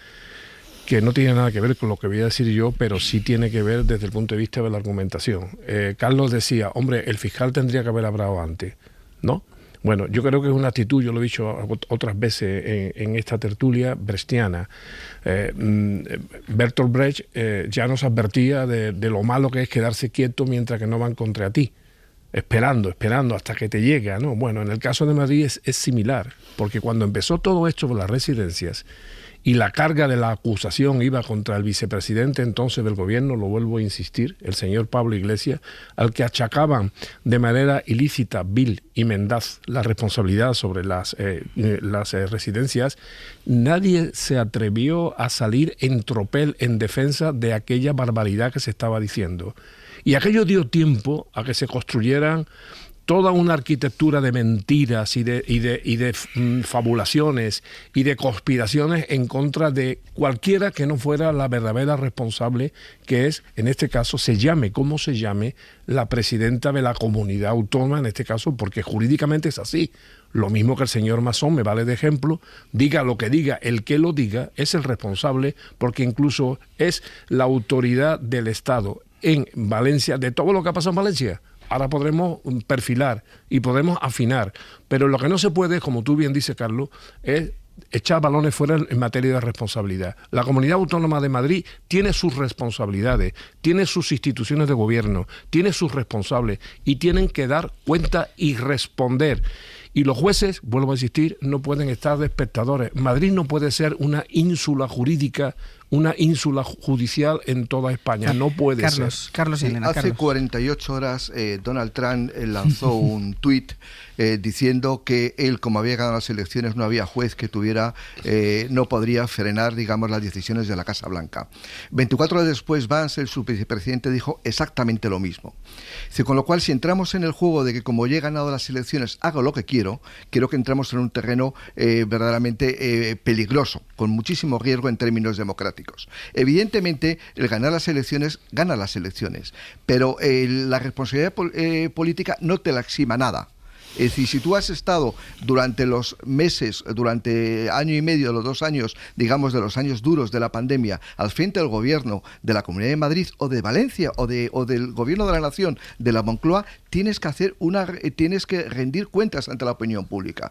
que no tiene nada que ver con lo que voy a decir yo, pero sí tiene que ver desde el punto de vista de la argumentación. Carlos decía, hombre, el fiscal tendría que haber hablado antes, ¿no? Bueno, yo creo que es una actitud, yo lo he dicho otras veces en esta tertulia, brechtiana. Bertolt Brecht ya nos advertía de lo malo que es quedarse quieto mientras que no van contra ti, esperando hasta que te llega, ¿no? Bueno, en el caso de Madrid es similar, porque cuando empezó todo esto por las residencias y la carga de la acusación iba contra el vicepresidente entonces del gobierno, lo vuelvo a insistir, el señor Pablo Iglesias, al que achacaban de manera ilícita, vil y mendaz la responsabilidad sobre las residencias, nadie se atrevió a salir en tropel en defensa de aquella barbaridad que se estaba diciendo. Y aquello dio tiempo a que se construyeran toda una arquitectura de mentiras y de fabulaciones y de conspiraciones en contra de cualquiera que no fuera la verdadera responsable, que es, en este caso, se llame como se llame, la presidenta de la comunidad autónoma, en este caso, porque jurídicamente es así. Lo mismo que el señor Masón, me vale de ejemplo, diga lo que diga, el que lo diga es el responsable, porque incluso es la autoridad del Estado en Valencia, de todo lo que ha pasado en Valencia. Ahora podremos perfilar y podremos afinar, pero lo que no se puede, como tú bien dices, Carlos, es echar balones fuera en materia de responsabilidad. La Comunidad Autónoma de Madrid tiene sus responsabilidades, tiene sus instituciones de gobierno, tiene sus responsables y tienen que dar cuenta y responder. Y los jueces, vuelvo a insistir, no pueden estar de espectadores. Madrid no puede ser una ínsula jurídica, una ínsula judicial en toda España. No puede ser. Carlos y Elena. Hace 48 horas Donald Trump lanzó un tuit diciendo que él, como había ganado las elecciones, no había juez que no podría frenar, digamos, las decisiones de la Casa Blanca. 24 horas después, Vance, su vicepresidente, dijo exactamente lo mismo. Con lo cual, si entramos en el juego de que como yo he ganado las elecciones, hago lo que quiero, creo que entramos en un terreno verdaderamente peligroso, con muchísimo riesgo en términos democráticos. Evidentemente, el ganar las elecciones, gana las elecciones, pero la responsabilidad política no te la exima nada. Es decir, si tú has estado durante los meses, durante año y medio, los 2 años, digamos, de los años duros de la pandemia, al frente del gobierno de la Comunidad de Madrid o de Valencia o del gobierno de la Nación, de la Moncloa, tienes que rendir cuentas ante la opinión pública.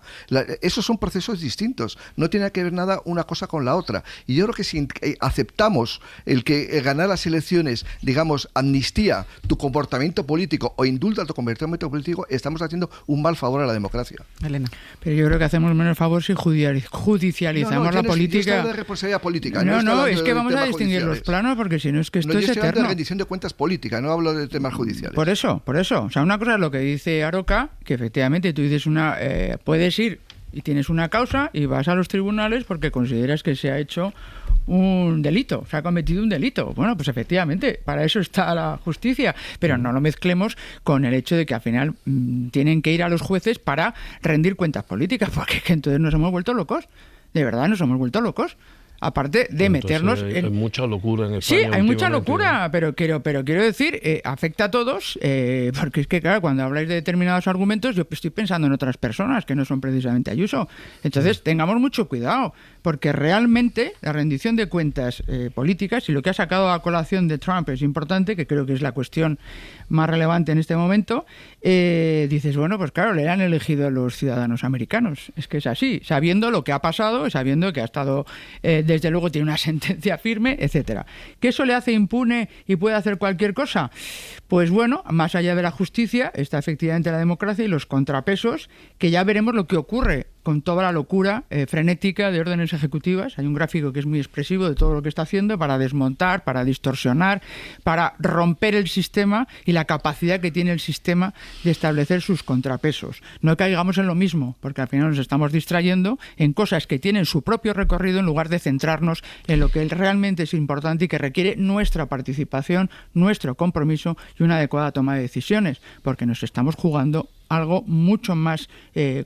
Esos son procesos distintos, no tiene que ver nada una cosa con la otra. Y yo creo que si aceptamos el que ganar las elecciones, digamos, amnistía tu comportamiento político o indulta tu comportamiento político, estamos haciendo un mal favor a la democracia. Elena. Pero yo creo que hacemos menos favor si judicializamos la política. Yo de responsabilidad política. No, es que vamos a distinguir los planos, porque si no es que esto es eterno. Yo estoy hablando de rendición de cuentas política, no hablo de temas judiciales. Por eso. O sea, una cosa es lo que dice Aroca, que efectivamente tú dices puedes ir y tienes una causa y vas a los tribunales porque consideras que se ha hecho un delito, se ha cometido un delito. Bueno, pues efectivamente, para eso está la justicia, pero no lo mezclemos con el hecho de que al final tienen que ir a los jueces para rendir cuentas políticas, porque es que entonces nos hemos vuelto locos. De verdad, nos hemos vuelto locos. Aparte de meternos hay mucha locura en España. Sí, hay mucha locura, pero quiero decir, afecta a todos, porque es que, claro, cuando habláis de determinados argumentos, yo estoy pensando en otras personas que no son precisamente Ayuso. Entonces, tengamos mucho cuidado, porque realmente la rendición de cuentas políticas, y lo que ha sacado a colación de Trump es importante, que creo que es la cuestión más relevante en este momento, dices, bueno, pues claro, le han elegido a los ciudadanos americanos. Es que es así, sabiendo lo que ha pasado, sabiendo que ha estado... desde luego tiene una sentencia firme, etcétera. ¿Que eso le hace impune y puede hacer cualquier cosa? Pues bueno, más allá de la justicia está efectivamente la democracia y los contrapesos, que ya veremos lo que ocurre con toda la locura frenética de órdenes ejecutivas. Hay un gráfico que es muy expresivo de todo lo que está haciendo para desmontar, para distorsionar, para romper el sistema y la capacidad que tiene el sistema de establecer sus contrapesos. No caigamos en lo mismo, porque al final nos estamos distrayendo en cosas que tienen su propio recorrido en lugar de centrarnos en lo que realmente es importante y que requiere nuestra participación, nuestro compromiso y una adecuada toma de decisiones, porque nos estamos jugando algo mucho más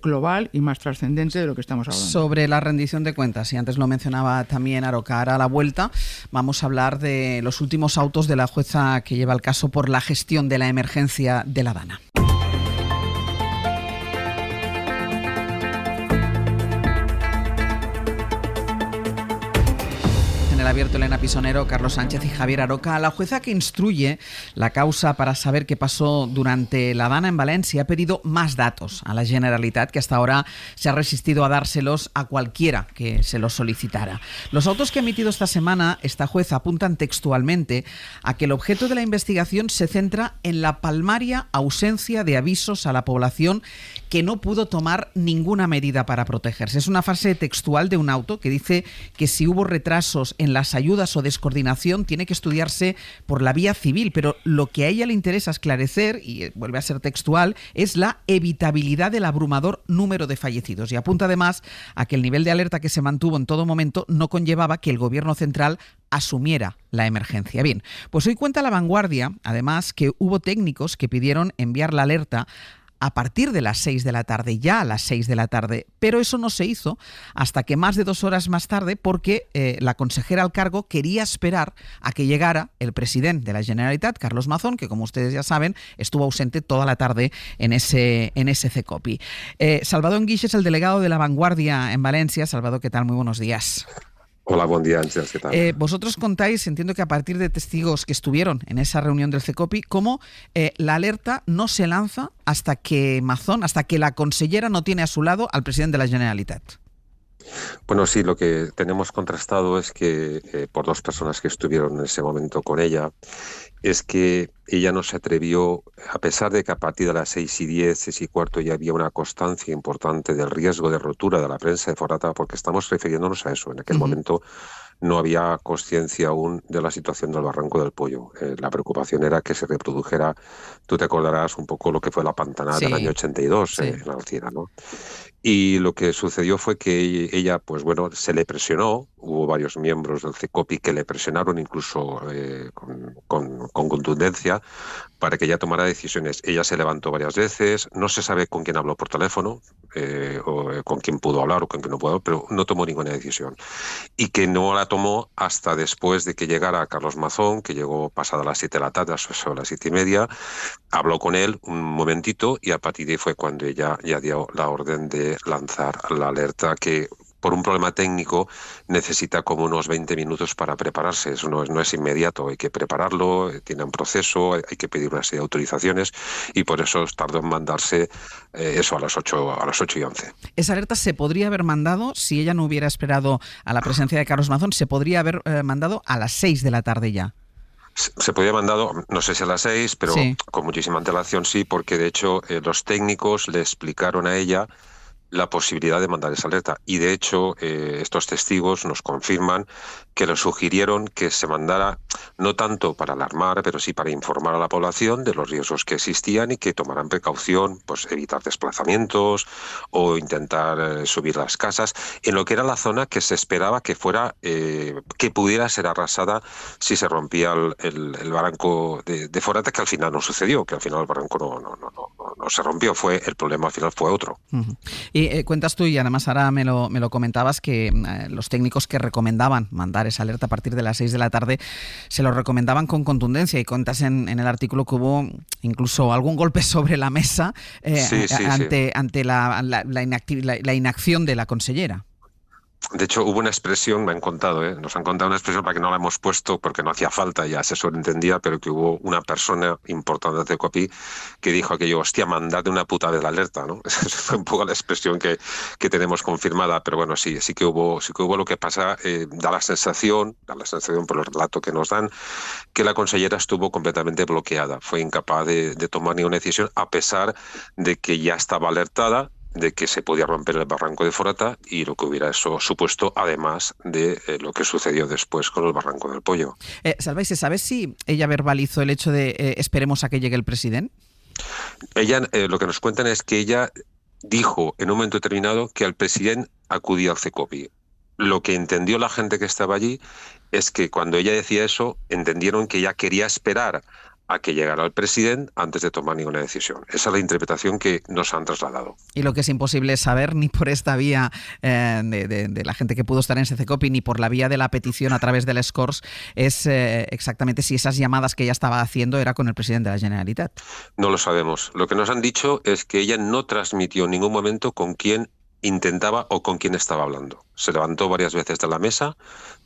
global y más trascendente de lo que estamos hablando. Sobre la rendición de cuentas, y antes lo mencionaba también Aroca, ahora a la vuelta vamos a hablar de los últimos autos de la jueza que lleva el caso por la gestión de la emergencia de la Dana. Abierto Elena Pisonero, Carlos Sánchez y Javier Aroca. La jueza que instruye la causa para saber qué pasó durante la Dana en Valencia ha pedido más datos a la Generalitat, que hasta ahora se ha resistido a dárselos a cualquiera que se los solicitara. Los autos que ha emitido esta semana esta jueza apuntan textualmente a que el objeto de la investigación se centra en la palmaria ausencia de avisos a la población que no pudo tomar ninguna medida para protegerse. Es una frase textual de un auto que dice que si hubo retrasos en las ayudas o descoordinación tiene que estudiarse por la vía civil, pero lo que a ella le interesa esclarecer, y vuelve a ser textual, es la evitabilidad del abrumador número de fallecidos, y apunta además a que el nivel de alerta que se mantuvo en todo momento no conllevaba que el gobierno central asumiera la emergencia. Bien, pues hoy cuenta La Vanguardia, además, que hubo técnicos que pidieron enviar la alerta a partir de las 6 de la tarde, ya a las 6 de la tarde, pero eso no se hizo hasta que más de 2 horas más tarde, porque la consejera al cargo quería esperar a que llegara el presidente de la Generalitat, Carlos Mazón, que como ustedes ya saben, estuvo ausente toda la tarde en ese CECOPI. Salvador Guix es el delegado de La Vanguardia en Valencia. Salvador, ¿qué tal? Muy buenos días. Hola, buen día, Ángel, ¿qué tal? Vosotros contáis, entiendo que a partir de testigos que estuvieron en esa reunión del CECOPI, cómo la alerta no se lanza hasta que Mazón, hasta que la consellera no tiene a su lado al presidente de la Generalitat. Bueno, sí, lo que tenemos contrastado es que por 2 personas que estuvieron en ese momento con ella, es que ella no se atrevió, a pesar de que a partir de las 6:10, 6:15 ya había una constancia importante del riesgo de rotura de la prensa de Forata, porque estamos refiriéndonos a eso. En aquel momento no había conciencia aún de la situación del Barranco del Pollo. La preocupación era que se reprodujera, tú te acordarás un poco lo que fue la pantanada del año 82 en Alcira, ¿no? Y lo que sucedió fue que ella, pues bueno, se le presionó. Hubo varios miembros del CECOPI que le presionaron incluso con contundencia para que ella tomara decisiones. Ella se levantó varias veces, no se sabe con quién habló por teléfono, o con quién pudo hablar o con quién no pudo, pero no tomó ninguna decisión. Y que no la tomó hasta después de que llegara Carlos Mazón, que llegó pasada las 7 de la tarde, a las 7:30, habló con él un momentito y a partir de ahí fue cuando ella ya dio la orden de lanzar la alerta, que por un problema técnico necesita como unos 20 minutos para prepararse. Eso no es inmediato, hay que prepararlo, tiene un proceso, hay que pedir una serie de autorizaciones y por eso tardó en mandarse eso a las 8:11. Esa alerta se podría haber mandado, si ella no hubiera esperado a la presencia de Carlos Mazón, se podría haber mandado a las 6 de la tarde ya. Se podía haber mandado, no sé si a las 6, pero con muchísima antelación sí, porque de hecho los técnicos le explicaron a ella la posibilidad de mandar esa alerta. Y de hecho, estos testigos nos confirman que le sugirieron que se mandara, no tanto para alarmar, pero sí para informar a la población de los riesgos que existían y que tomaran precaución, pues evitar desplazamientos o intentar subir las casas, en lo que era la zona que se esperaba que fuera, que pudiera ser arrasada si se rompía el barranco de Forata, que al final no sucedió, que al final el barranco no se rompió, el problema al final fue otro. Y cuentas tú, y además ahora me lo comentabas, que los técnicos que recomendaban mandar esa alerta a partir de las 6 de la tarde se lo recomendaban con contundencia, y cuentas en el artículo que hubo incluso algún golpe sobre la mesa ante la inacción de la consellera. De hecho, hubo una expresión, nos han contado una expresión para que no la hemos puesto porque no hacía falta, ya se sobreentendía, pero que hubo una persona importante de CECOPI que dijo aquello, hostia, mandad una puta vez la alerta, ¿no? Esa fue un poco la expresión que tenemos confirmada, pero bueno, sí que hubo lo que pasa, da la sensación por el relato que nos dan, que la consellera estuvo completamente bloqueada, fue incapaz de tomar ninguna decisión, a pesar de que ya estaba alertada de que se podía romper el barranco de Forata y lo que hubiera eso supuesto, además de lo que sucedió después con el barranco del Pollo. Salva, ¿se sabe si ella verbalizó el hecho de esperemos a que llegue el presidente? Ella, lo que nos cuentan es que ella dijo en un momento determinado que el presidente acudía al CECOPI. Lo que entendió la gente que estaba allí es que cuando ella decía eso, entendieron que ella quería esperar a que llegara el presidente antes de tomar ninguna decisión. Esa es la interpretación que nos han trasladado. Y lo que es imposible saber ni por esta vía de la gente que pudo estar en ese CECOPI, ni por la vía de la petición a través del SCORS, es exactamente si esas llamadas que ella estaba haciendo era con el presidente de la Generalitat. No lo sabemos. Lo que nos han dicho es que ella no transmitió en ningún momento con quién intentaba o con quién estaba hablando. Se levantó varias veces de la mesa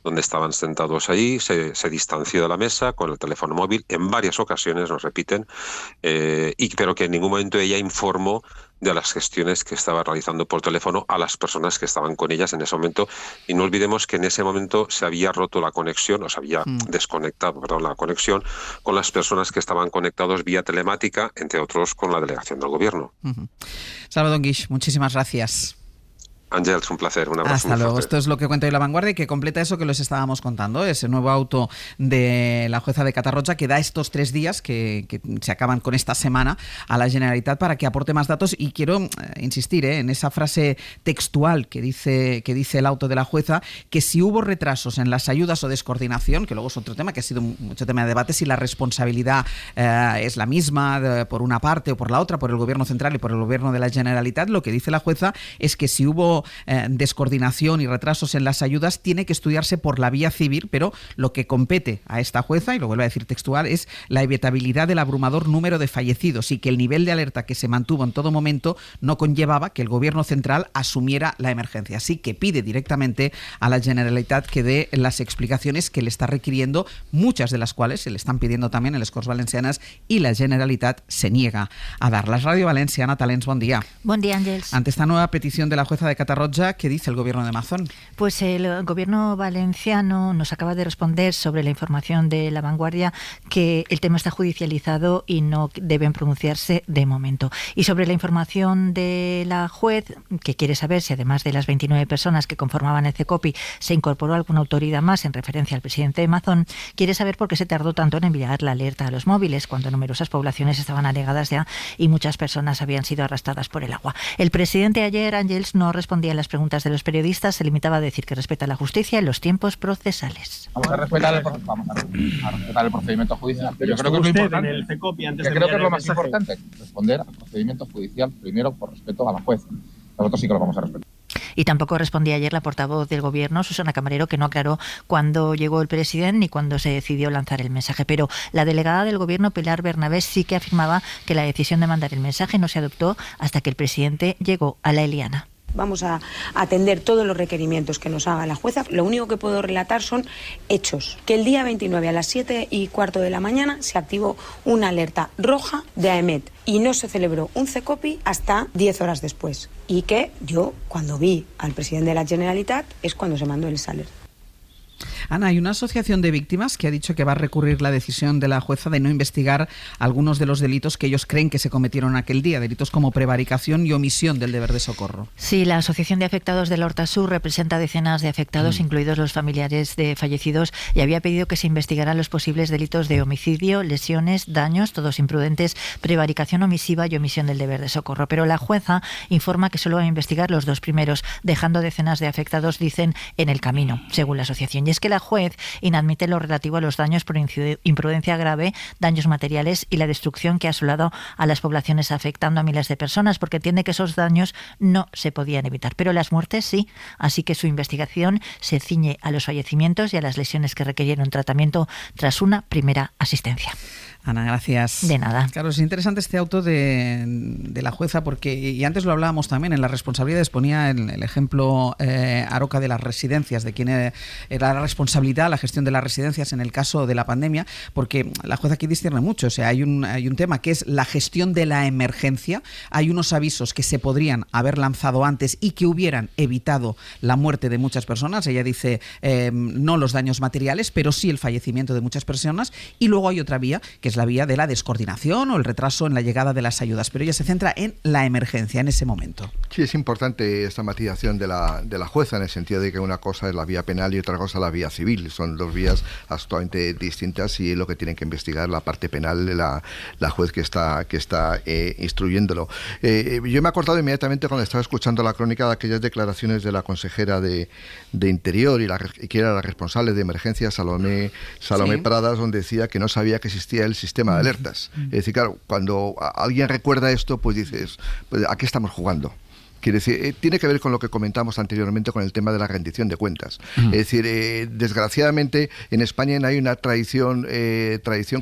donde estaban sentados allí, se distanció de la mesa con el teléfono móvil en varias ocasiones, nos repiten, pero que en ningún momento ella informó de las gestiones que estaba realizando por teléfono a las personas que estaban con ellas en ese momento. Y no olvidemos que en ese momento se había roto la conexión, o se había desconectado, la conexión con las personas que estaban conectados vía telemática, entre otros con la delegación del gobierno. Salvador Guix, muchísimas gracias. Ángels, un placer, un abrazo. Hasta luego. Esto es lo que cuenta hoy La Vanguardia y que completa eso que les estábamos contando, ese nuevo auto de la jueza de Catarroja que da estos 3 días que se acaban con esta semana a la Generalitat para que aporte más datos. Y quiero insistir en esa frase textual que dice el auto de la jueza, que si hubo retrasos en las ayudas o descoordinación, que luego es otro tema que ha sido mucho tema de debate, si la responsabilidad es la misma por una parte o por la otra, por el gobierno central y por el gobierno de la Generalitat, lo que dice la jueza es que si hubo descoordinación y retrasos en las ayudas, tiene que estudiarse por la vía civil, pero lo que compete a esta jueza, y lo vuelvo a decir textual, es la evitabilidad del abrumador número de fallecidos y que el nivel de alerta que se mantuvo en todo momento no conllevaba que el gobierno central asumiera la emergencia. Así que pide directamente a la Generalitat que dé las explicaciones que le está requiriendo, muchas de las cuales se le están pidiendo también en las Corts Valencianas, y la Generalitat se niega a darlas. Radio Valencia, Ana Talens, buen día. Buen día, Ángels. Ante esta nueva petición de la jueza de Catarroja, ¿qué dice el gobierno de Mazón? Pues el gobierno valenciano nos acaba de responder sobre la información de La Vanguardia que el tema está judicializado y no deben pronunciarse de momento. Y sobre la información de la juez, que quiere saber si además de las 29 personas que conformaban el CECOPI se incorporó alguna autoridad más en referencia al presidente de Mazón, quiere saber por qué se tardó tanto en enviar la alerta a los móviles cuando numerosas poblaciones estaban anegadas ya y muchas personas habían sido arrastradas por el agua. El presidente ayer, Ángels, no respondía a las preguntas de los periodistas, se limitaba a decir que respeta la justicia y los tiempos procesales. Vamos a respetar el procedimiento judicial. Yo creo que es lo importante. En el CECOPI, antes creo que es lo más importante, responder al procedimiento judicial primero por respeto a la jueza. Nosotros sí que lo vamos a respetar. Y tampoco respondía ayer la portavoz del Gobierno, Susana Camarero, que no aclaró cuándo llegó el presidente ni cuándo se decidió lanzar el mensaje. Pero la delegada del Gobierno, Pilar Bernabé, sí que afirmaba que la decisión de mandar el mensaje no se adoptó hasta que el presidente llegó a la Eliana. Vamos a atender todos los requerimientos que nos haga la jueza. Lo único que puedo relatar son hechos. Que el día 29 a las 7:15 de la mañana se activó una alerta roja de AEMET y no se celebró un CECOPI hasta 10 horas después. Y que yo, cuando vi al presidente de la Generalitat, es cuando se mandó el SALER. Ana, hay una asociación de víctimas que ha dicho que va a recurrir la decisión de la jueza de no investigar algunos de los delitos que ellos creen que se cometieron aquel día, delitos como prevaricación y omisión del deber de socorro. Sí, la Asociación de Afectados del Horta Sur representa decenas de afectados, incluidos los familiares de fallecidos, y había pedido que se investigaran los posibles delitos de homicidio, lesiones, daños, todos imprudentes, prevaricación omisiva y omisión del deber de socorro. Pero la jueza informa que solo va a investigar los 2 primeros, dejando decenas de afectados, dicen, en el camino, según la asociación. Y es que la juez inadmite lo relativo a los daños por imprudencia grave, daños materiales y la destrucción que ha asolado a las poblaciones, afectando a miles de personas, porque entiende que esos daños no se podían evitar. Pero las muertes sí, así que su investigación se ciñe a los fallecimientos y a las lesiones que requirieron tratamiento tras una primera asistencia. Ana, gracias. De nada. Claro, es interesante este auto de la jueza porque, y antes lo hablábamos también, en las responsabilidades ponía el ejemplo Aroca de las residencias, de quién era la responsabilidad, la gestión de las residencias en el caso de la pandemia, porque la jueza aquí discierne mucho. O sea, hay un tema que es la gestión de la emergencia, hay unos avisos que se podrían haber lanzado antes y que hubieran evitado la muerte de muchas personas. Ella dice no los daños materiales, pero sí el fallecimiento de muchas personas, y luego hay otra vía, que es la vía de la descoordinación o el retraso en la llegada de las ayudas, pero ella se centra en la emergencia en ese momento. Sí, es importante esta matización de la jueza, en el sentido de que una cosa es la vía penal y otra cosa la vía civil. Son 2 vías absolutamente distintas y es lo que tienen que investigar la parte penal de la juez que está instruyéndolo. Yo me he acordado inmediatamente cuando estaba escuchando la crónica de aquellas declaraciones de la consejera de Interior y que era la responsable de emergencia, Salomé sí. Pradas, donde decía que no sabía que existía el sistema de alertas. Es decir, claro, cuando alguien recuerda esto, pues dices, pues, ¿a qué estamos jugando? Quiere decir, tiene que ver con lo que comentamos anteriormente con el tema de la rendición de cuentas. Es decir, desgraciadamente en España no hay una tradición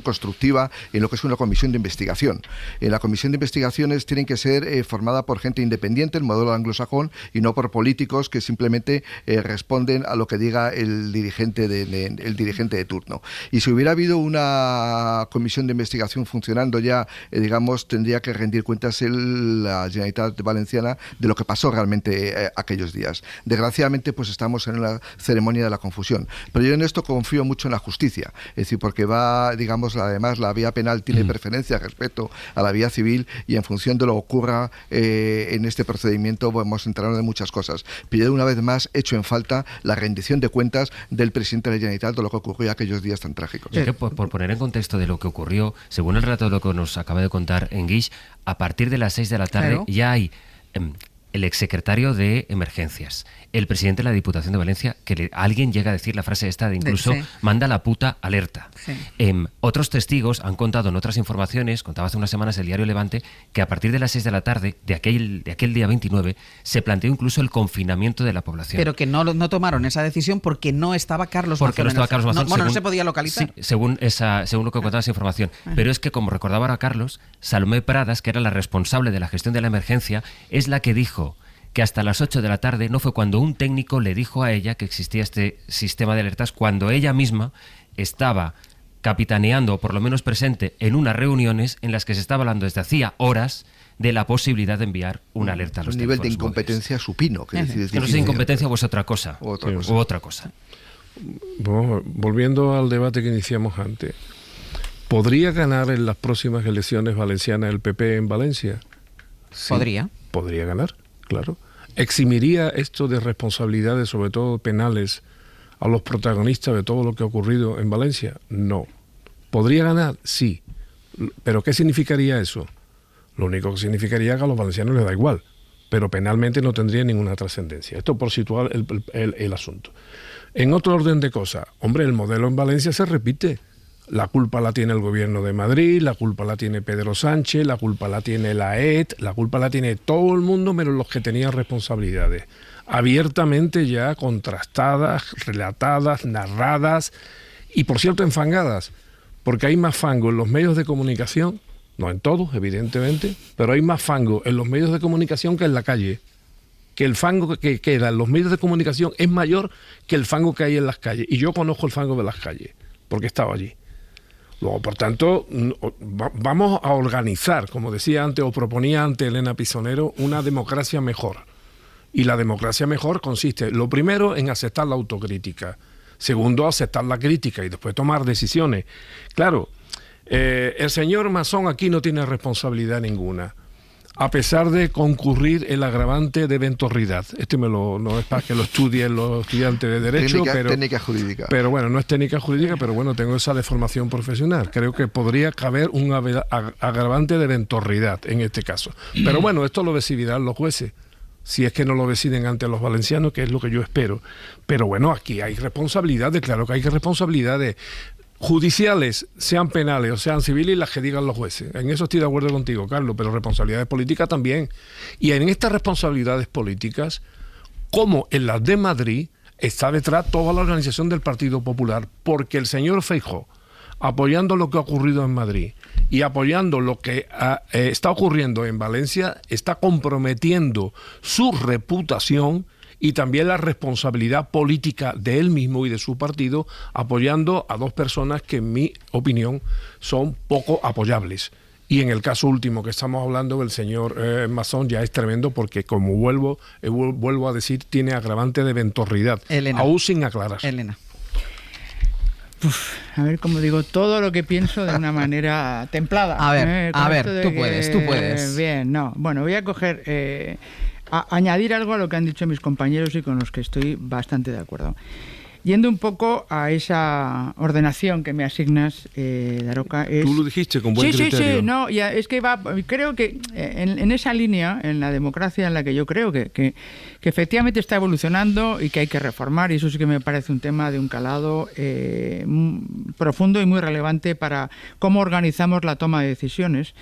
constructiva en lo que es una comisión de investigación. La comisión de investigaciones tienen que ser formada por gente independiente, el modelo anglosajón, y no por políticos que simplemente responden a lo que diga el dirigente de turno. Y si hubiera habido una comisión de investigación funcionando ya, digamos, tendría que rendir cuentas la Generalitat Valenciana de lo que pasó realmente aquellos días. Desgraciadamente, pues estamos en la ceremonia de la confusión. Pero yo en esto confío mucho en la justicia, es decir, porque además la vía penal tiene preferencia respecto a la vía civil, y en función de lo que ocurra en este procedimiento vamos a enterarnos de muchas cosas. Pero yo, una vez más, echo en falta la rendición de cuentas del presidente de la Generalitat de lo que ocurrió aquellos días tan trágicos. Es que, por poner en contexto de lo que ocurrió, según el relato de lo que nos acaba de contar Enguix, a partir de las 6 de la tarde ya hay el exsecretario de Emergencias, el presidente de la Diputación de Valencia, que alguien llega a decir la frase esta de incluso manda la puta alerta. Otros testigos han contado en otras informaciones, contaba hace unas semanas el diario Levante, que a partir de las 6 de la tarde de aquel día 29 se planteó incluso el confinamiento de la población. Pero que no tomaron esa decisión porque no estaba Carlos Mazón. Porque no estaba Carlos Mazón. No se podía localizar. Sí, según lo que contaba esa información. Pero es que, como recordaba ahora Carlos, Salomé Pradas, que era la responsable de la gestión de la emergencia, es la que dijo que hasta las 8 de la tarde no fue cuando un técnico le dijo a ella que existía este sistema de alertas, cuando ella misma estaba capitaneando, o por lo menos presente, en unas reuniones en las que se estaba hablando desde hacía horas de la posibilidad de enviar una alerta a los teléfonos móviles. Un nivel de incompetencia supino. Que no sé si incompetencia o es otra cosa. Otra cosa. Bueno, volviendo al debate que iniciamos antes, ¿podría ganar en las próximas elecciones valencianas el PP en Valencia? Sí, podría ganar, claro. ¿Eximiría esto de responsabilidades, sobre todo penales, a los protagonistas de todo lo que ha ocurrido en Valencia? No. ¿Podría ganar? Sí. ¿Pero qué significaría eso? Lo único que significaría que a los valencianos les da igual, pero penalmente no tendría ninguna trascendencia. Esto por situar el asunto. En otro orden de cosas, hombre, el modelo en Valencia se repite. La culpa la tiene el gobierno de Madrid, la culpa la tiene Pedro Sánchez, la culpa la tiene la ET, la culpa la tiene todo el mundo menos los que tenían responsabilidades. Abiertamente ya contrastadas, relatadas, narradas y, por cierto, enfangadas, porque hay más fango en los medios de comunicación, no en todos, evidentemente, pero hay más fango en los medios de comunicación que en la calle. Que el fango que queda en los medios de comunicación es mayor que el fango que hay en las calles. Y yo conozco el fango de las calles, porque he estado allí. Luego, por tanto, vamos a organizar, como decía antes o proponía antes Elena Pisonero, una democracia mejor. Y la democracia mejor consiste, lo primero, en aceptar la autocrítica. Segundo, aceptar la crítica y después tomar decisiones. Claro, el señor Mazón aquí no tiene responsabilidad ninguna, a pesar de concurrir el agravante de ventorridad. No es para que lo estudien los estudiantes de Derecho, técnica jurídica. Pero bueno, no es técnica jurídica, pero bueno, tengo esa deformación profesional. Creo que podría caber un agravante de ventorridad en este caso. Pero bueno, esto lo decidirán los jueces, si es que no lo deciden ante los valencianos, que es lo que yo espero. Pero bueno, aquí hay responsabilidades, claro que hay responsabilidades judiciales, sean penales o sean civiles, las que digan los jueces. En eso estoy de acuerdo contigo, Carlos, pero responsabilidades políticas también. Y en estas responsabilidades políticas, como en las de Madrid, está detrás toda la organización del Partido Popular, porque el señor Feijóo, apoyando lo que ha ocurrido en Madrid y apoyando lo que está ocurriendo en Valencia, está comprometiendo su reputación y también la responsabilidad política de él mismo y de su partido, apoyando a dos personas que, en mi opinión, son poco apoyables. Y en el caso último que estamos hablando, del señor Mazón, ya es tremendo porque, como vuelvo a decir, tiene agravante de ventorridad, aún sin aclarar. Elena. A ver, como digo, todo lo que pienso de una manera templada. A ver, tú puedes. Bien, no. Bueno, voy a coger... añadir algo a lo que han dicho mis compañeros y con los que estoy bastante de acuerdo. Yendo un poco a esa ordenación que me asignas, Daroca, es... Tú lo dijiste con buen criterio. Sí, no, ya, es que creo que en esa línea, en la democracia en la que yo creo que efectivamente está evolucionando y que hay que reformar, y eso sí que me parece un tema de un calado profundo y muy relevante para cómo organizamos la toma de decisiones.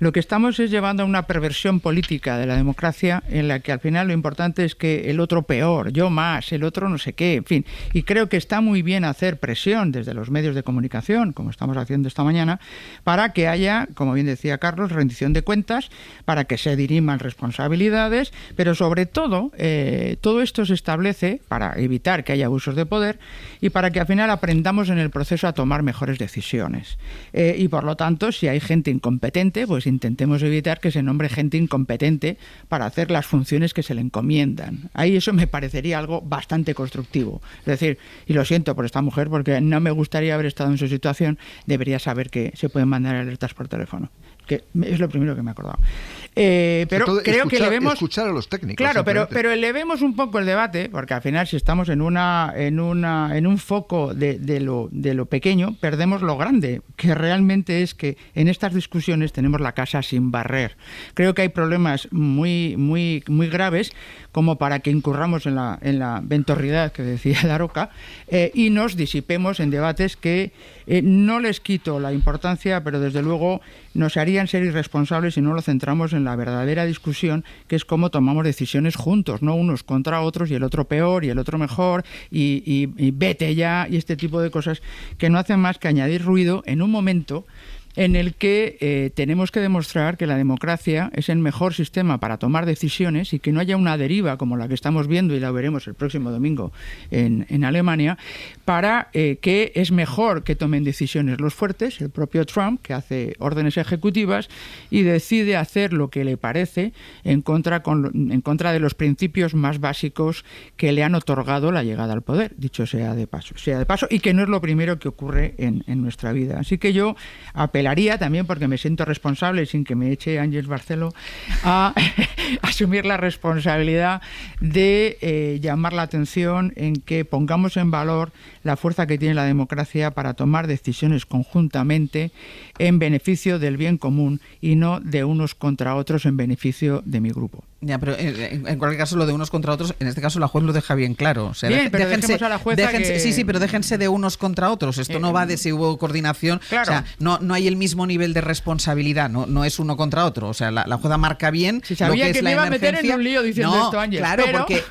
Lo que estamos es llevando a una perversión política de la democracia en la que al final lo importante es que el otro peor, yo más, el otro no sé qué, en fin, y Y creo que está muy bien hacer presión desde los medios de comunicación, como estamos haciendo esta mañana, para que haya, como bien decía Carlos, rendición de cuentas, para que se diriman responsabilidades, pero sobre todo, todo esto se establece para evitar que haya abusos de poder y para que al final aprendamos en el proceso a tomar mejores decisiones. Y por lo tanto, si hay gente incompetente, pues intentemos evitar que se nombre gente incompetente para hacer las funciones que se le encomiendan. Ahí eso me parecería algo bastante constructivo. Es decir, y lo siento por esta mujer porque no me gustaría haber estado en su situación, debería saber que se pueden mandar alertas por teléfono. Que es lo primero que me he acordado. Pero creo que escuchar a los técnicos. Claro, pero elevemos un poco el debate, porque al final si estamos en un foco de lo pequeño, perdemos lo grande, que realmente es que en estas discusiones tenemos la casa sin barrer. Creo que hay problemas muy, muy, muy graves como para que incurramos en la ventorridad que decía Daroca y nos disipemos en debates que no les quito la importancia, pero desde luego nos harían ser irresponsables si no lo centramos en la verdadera discusión, que es cómo tomamos decisiones juntos, no unos contra otros y el otro peor y el otro mejor y vete ya y este tipo de cosas que no hacen más que añadir ruido en un momento en el que tenemos que demostrar que la democracia es el mejor sistema para tomar decisiones y que no haya una deriva como la que estamos viendo y la veremos el próximo domingo en Alemania, para que es mejor que tomen decisiones los fuertes, el propio Trump, que hace órdenes ejecutivas y decide hacer lo que le parece en contra de los principios más básicos que le han otorgado la llegada al poder, dicho sea de paso, y que no es lo primero que ocurre en nuestra vida. Así que yo apelaría también, porque me siento responsable, sin que me eche Ángeles Barceló, a asumir la responsabilidad de llamar la atención en que pongamos en valor la fuerza que tiene la democracia para tomar decisiones conjuntamente en beneficio del bien común y no de unos contra otros en beneficio de mi grupo. Ya, pero en cualquier caso lo de unos contra otros, en este caso la juez lo deja bien claro. O sea, bien, pero dejemos a la jueza que... Sí, pero déjense de unos contra otros. Esto no va de si hubo coordinación. Claro. O sea, no hay el mismo nivel de responsabilidad, no es uno contra otro. O sea, la jueza marca bien si sabía lo que es la emergencia. Me iba a meter en un lío diciendo esto, Ángel. Claro, pero... porque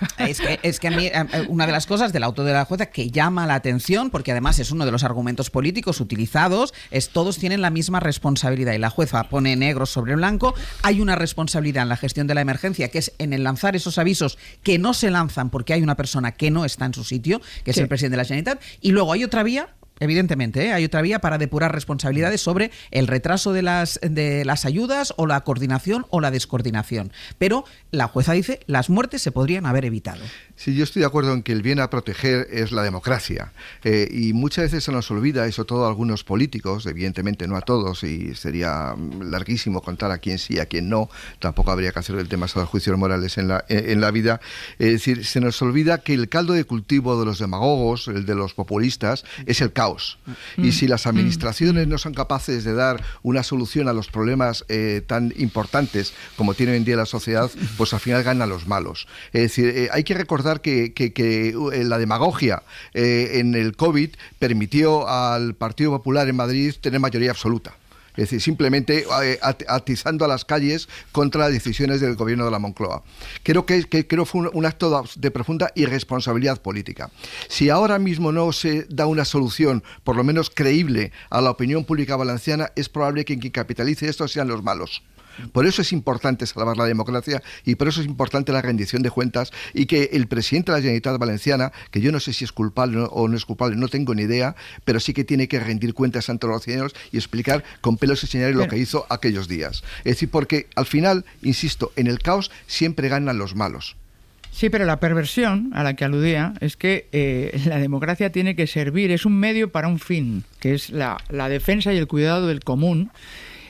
es que a mí una de las cosas del auto de la jueza que llama la atención, porque además es uno de los argumentos políticos utilizados, es todos tienen la misma responsabilidad y la jueza pone negro sobre blanco. Hay una responsabilidad en la gestión de la emergencia, que es en el lanzar esos avisos que no se lanzan porque hay una persona que no está en su sitio, que es el presidente de la Generalitat, y luego hay otra vía. Evidentemente, hay otra vía para depurar responsabilidades sobre el retraso de las ayudas o la coordinación o la descoordinación. Pero la jueza dice las muertes se podrían haber evitado. Sí, yo estoy de acuerdo en que el bien a proteger es la democracia. Y muchas veces se nos olvida, y sobre todo a algunos políticos, evidentemente no a todos, y sería larguísimo contar a quién sí, a quién no. Tampoco habría que hacer el tema sobre los juicios morales en la vida. Es decir, se nos olvida que el caldo de cultivo de los demagogos, el de los populistas, es el caos. Y si las administraciones no son capaces de dar una solución a los problemas tan importantes como tiene hoy en día la sociedad, pues al final ganan los malos. Es decir, hay que recordar que la demagogia en el COVID permitió al Partido Popular en Madrid tener mayoría absoluta. Es decir, simplemente atizando a las calles contra las decisiones del gobierno de la Moncloa. Creo que fue un acto de profunda irresponsabilidad política. Si ahora mismo no se da una solución, por lo menos creíble, a la opinión pública valenciana, es probable que quien capitalice esto sean los malos. Por eso es importante salvar la democracia y por eso es importante la rendición de cuentas y que el presidente de la Generalitat Valenciana, que yo no sé si es culpable o no es culpable, no tengo ni idea, pero sí que tiene que rendir cuentas ante los ciudadanos y explicar con pelos y señales lo que hizo aquellos días. Es decir, porque al final, insisto, en el caos siempre ganan los malos. Sí, pero la perversión a la que aludía es que la democracia tiene que servir, es un medio para un fin, que es la defensa y el cuidado del común,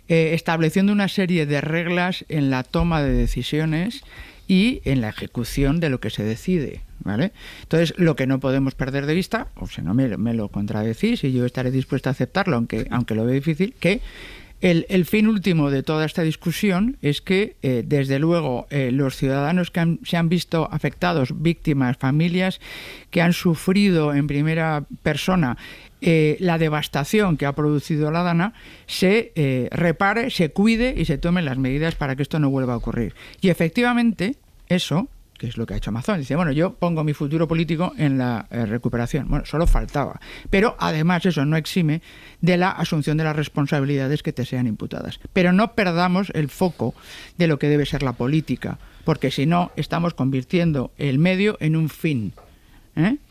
estableciendo una serie de reglas en la toma de decisiones y en la ejecución de lo que se decide, ¿vale? Entonces, lo que no podemos perder de vista, o si no me lo contradecís y yo estaré dispuesto a aceptarlo, aunque lo veo difícil, que el fin último de toda esta discusión es que, desde luego, los ciudadanos que se han visto afectados, víctimas, familias que han sufrido en primera persona la devastación que ha producido la Dana, se repare, se cuide y se tomen las medidas para que esto no vuelva a ocurrir. Y efectivamente, eso que es lo que ha hecho Amazon. Dice, bueno, yo pongo mi futuro político en la recuperación. Bueno, solo faltaba. Pero además eso no exime de la asunción de las responsabilidades que te sean imputadas. Pero no perdamos el foco de lo que debe ser la política, porque si no estamos convirtiendo el medio en un fin.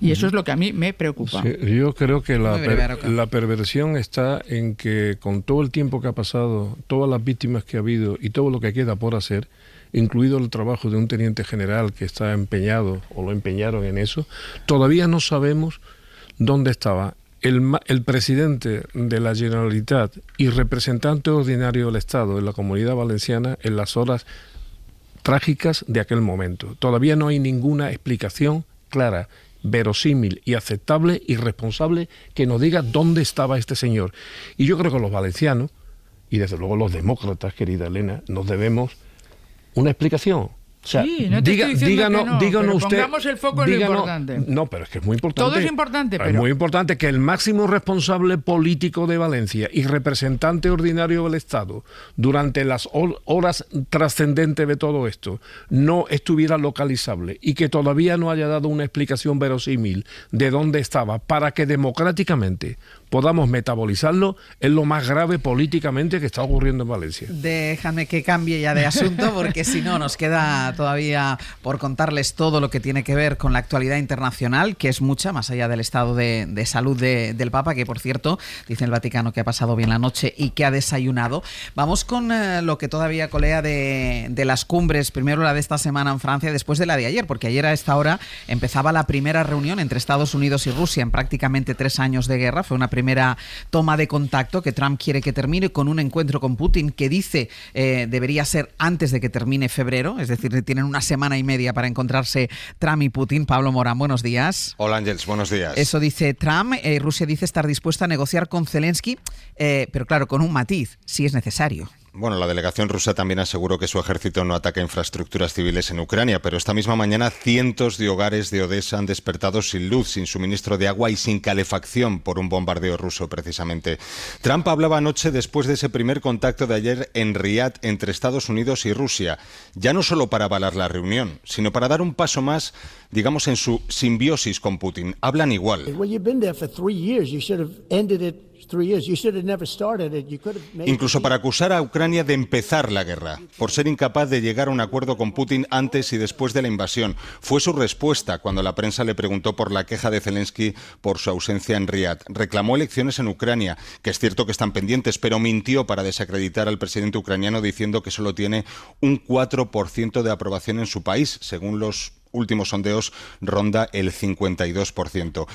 Y eso es lo que a mí me preocupa. Sí, yo creo que la perversión está en que con todo el tiempo que ha pasado, todas las víctimas que ha habido y todo lo que queda por hacer, incluido el trabajo de un teniente general que está empeñado o lo empeñaron en eso, todavía no sabemos dónde estaba el presidente de la Generalitat y representante ordinario del Estado en la Comunidad Valenciana en las horas trágicas de aquel momento. Todavía no hay ninguna explicación clara, verosímil y aceptable y responsable que nos diga dónde estaba este señor. Y yo creo que los valencianos, y desde luego los demócratas, querida Elena, nos debemos una explicación. O sea, sí, no te estoy diciendo que no, díganos usted, pongamos el foco en lo importante. No, pero es que es muy importante. Todo es importante, pero... Es muy importante que el máximo responsable político de Valencia y representante ordinario del Estado durante las horas trascendentes de todo esto no estuviera localizable y que todavía no haya dado una explicación verosímil de dónde estaba para que democráticamente podamos metabolizarlo, es lo más grave políticamente que está ocurriendo en Valencia. Déjame que cambie ya de asunto porque si no nos queda todavía por contarles todo lo que tiene que ver con la actualidad internacional, que es mucha, más allá del estado de salud del Papa, que por cierto, dice el Vaticano que ha pasado bien la noche y que ha desayunado. Vamos con lo que todavía colea de las cumbres, primero la de esta semana en Francia, después de la de ayer, porque ayer a esta hora empezaba la primera reunión entre Estados Unidos y Rusia en prácticamente 3 años de guerra. Fue una primera toma de contacto que Trump quiere que termine con un encuentro con Putin que dice debería ser antes de que termine febrero, es decir, tienen una semana y media para encontrarse Trump y Putin. Pablo Morán, buenos días. Hola Ángels, buenos días. Eso dice Trump. Rusia dice estar dispuesta a negociar con Zelensky, pero claro, con un matiz, si es necesario. Bueno, la delegación rusa también aseguró que su ejército no ataca infraestructuras civiles en Ucrania, pero esta misma mañana cientos de hogares de Odessa han despertado sin luz, sin suministro de agua y sin calefacción por un bombardeo ruso, precisamente. Trump hablaba anoche después de ese primer contacto de ayer en Riad entre Estados Unidos y Rusia, ya no solo para avalar la reunión, sino para dar un paso más, digamos, en su simbiosis con Putin. Hablan igual. Incluso para acusar a Ucrania de empezar la guerra, por ser incapaz de llegar a un acuerdo con Putin antes y después de la invasión. Fue su respuesta cuando la prensa le preguntó por la queja de Zelensky por su ausencia en Riad. Reclamó elecciones en Ucrania, que es cierto que están pendientes, pero mintió para desacreditar al presidente ucraniano diciendo que solo tiene un 4% de aprobación en su país, según los últimos sondeos ronda el 52%.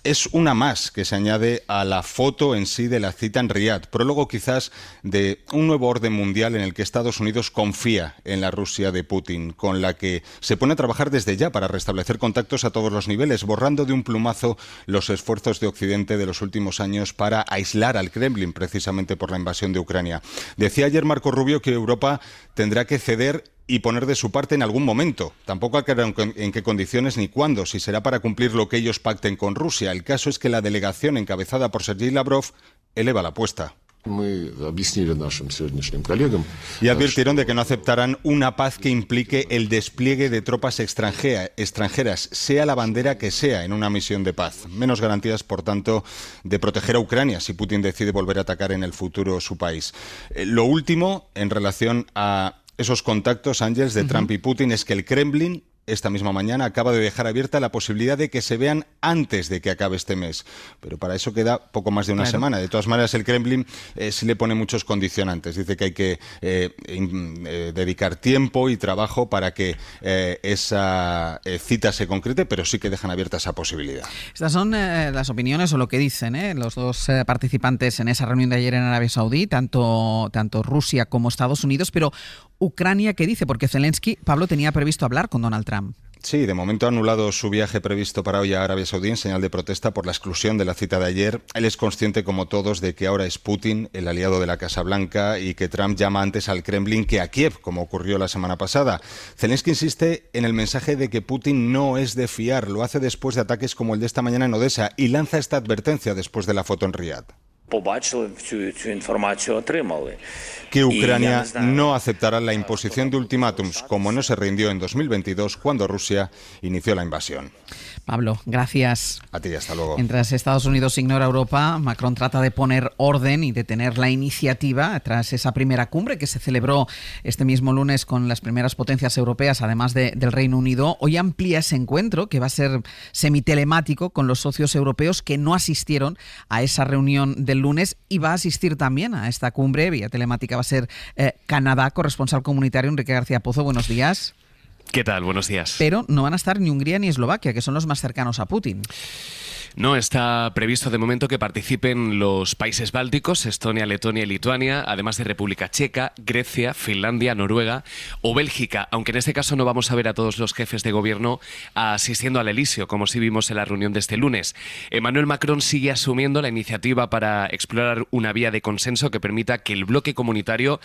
Es una más que se añade a la foto en sí de la cita en Riad, prólogo quizás de un nuevo orden mundial en el que Estados Unidos confía en la Rusia de Putin, con la que se pone a trabajar desde ya para restablecer contactos a todos los niveles, borrando de un plumazo los esfuerzos de Occidente de los últimos años para aislar al Kremlin precisamente por la invasión de Ucrania. Decía ayer Marco Rubio que Europa tendrá que ceder y poner de su parte en algún momento. Tampoco aclararon en qué condiciones ni cuándo, si será para cumplir lo que ellos pacten con Rusia. El caso es que la delegación encabezada por Sergei Lavrov eleva la apuesta. Y advirtieron de que no aceptarán una paz que implique el despliegue de tropas extranjeras, sea la bandera que sea, en una misión de paz. Menos garantías, por tanto, de proteger a Ucrania si Putin decide volver a atacar en el futuro su país. Lo último, en relación a esos contactos, Ángels, de Trump y Putin, es que el Kremlin esta misma mañana acaba de dejar abierta la posibilidad de que se vean antes de que acabe este mes. Pero para eso queda poco más de una semana. De todas maneras, el Kremlin sí le pone muchos condicionantes. Dice que hay que dedicar tiempo y trabajo para que esa cita se concrete, pero sí que dejan abierta esa posibilidad. Estas son las opiniones o lo que dicen los dos participantes en esa reunión de ayer en Arabia Saudí, tanto Rusia como Estados Unidos, pero Ucrania, ¿qué dice? Porque Zelensky, Pablo, tenía previsto hablar con Donald Trump. Sí, de momento ha anulado su viaje previsto para hoy a Arabia Saudí en señal de protesta por la exclusión de la cita de ayer. Él es consciente, como todos, de que ahora es Putin el aliado de la Casa Blanca y que Trump llama antes al Kremlin que a Kiev, como ocurrió la semana pasada. Zelensky insiste en el mensaje de que Putin no es de fiar. Lo hace después de ataques como el de esta mañana en Odessa y lanza esta advertencia después de la foto en Riad. Que Ucrania no aceptará la imposición de ultimátums, como no se rindió en 2022 cuando Rusia inició la invasión. Pablo, gracias. A ti, hasta luego. Mientras Estados Unidos ignora Europa, Macron trata de poner orden y detener la iniciativa tras esa primera cumbre que se celebró este mismo lunes con las primeras potencias europeas, además del Reino Unido. Hoy amplía ese encuentro, que va a ser semitelemático, con los socios europeos que no asistieron a esa reunión del lunes, y va a asistir también a esta cumbre. Vía telemática va a ser Canadá. Corresponsal comunitario Enrique García Pozo, buenos días. ¿Qué tal? Buenos días. Pero no van a estar ni Hungría ni Eslovaquia, que son los más cercanos a Putin. No está previsto de momento que participen los países bálticos, Estonia, Letonia y Lituania, además de República Checa, Grecia, Finlandia, Noruega o Bélgica, aunque en este caso no vamos a ver a todos los jefes de gobierno asistiendo al Elíseo, como sí vimos en la reunión de este lunes. Emmanuel Macron sigue asumiendo la iniciativa para explorar una vía de consenso que permita que el bloque comunitario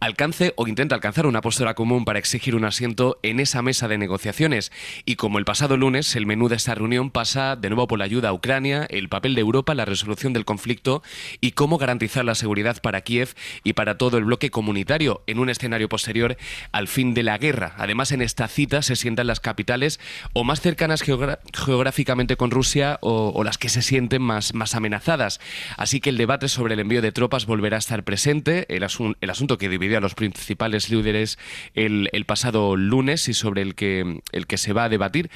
alcance o intente alcanzar una postura común para exigir un asiento en esa mesa de negociaciones. Y como el pasado lunes, el menú de esta reunión pasa de nuevo por la ayuda a Ucrania, el papel de Europa, la resolución del conflicto y cómo garantizar la seguridad para Kiev y para todo el bloque comunitario en un escenario posterior al fin de la guerra. Además, en esta cita se sientan las capitales o más cercanas geográficamente con Rusia o las que se sienten más amenazadas. Así que el debate sobre el envío de tropas volverá a estar presente, el asunto que dividió a los principales líderes el pasado lunes y sobre el que se va a debatir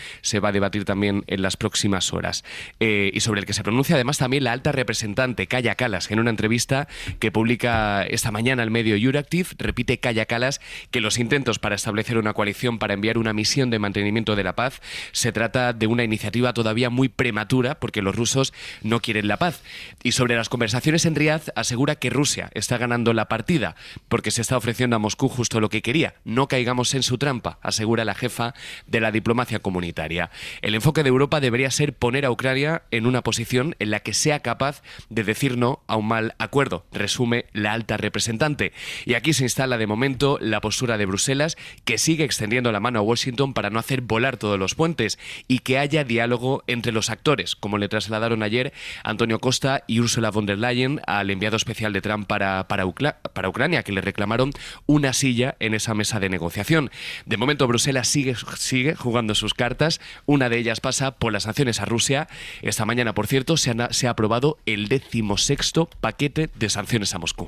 también en las próximas horas. Y sobre el que se pronuncia además también la alta representante Kaja Kallas. En una entrevista que publica esta mañana el medio Euractiv, repite Kaja Kallas que los intentos para establecer una coalición para enviar una misión de mantenimiento de la paz se trata de una iniciativa todavía muy prematura porque los rusos no quieren la paz. Y sobre las conversaciones en Riad asegura que Rusia está ganando la partida porque se está ofreciendo a Moscú justo lo que quería. No caigamos en su trampa, asegura la jefa de la diplomacia comunitaria. El enfoque de Europa debería ser poner a Ucrania en una posición en la que sea capaz de decir no a un mal acuerdo, resume la alta representante. Y aquí se instala de momento la postura de Bruselas, que sigue extendiendo la mano a Washington para no hacer volar todos los puentes y que haya diálogo entre los actores, como le trasladaron ayer Antonio Costa y Ursula von der Leyen al enviado especial de Trump para Ucrania, que le reclamaron una silla en esa mesa de negociación. De momento Bruselas sigue jugando sus cartas. Una de ellas pasa por las sanciones a Rusia. Esta mañana, por cierto, se ha aprobado el 16º paquete de sanciones a Moscú.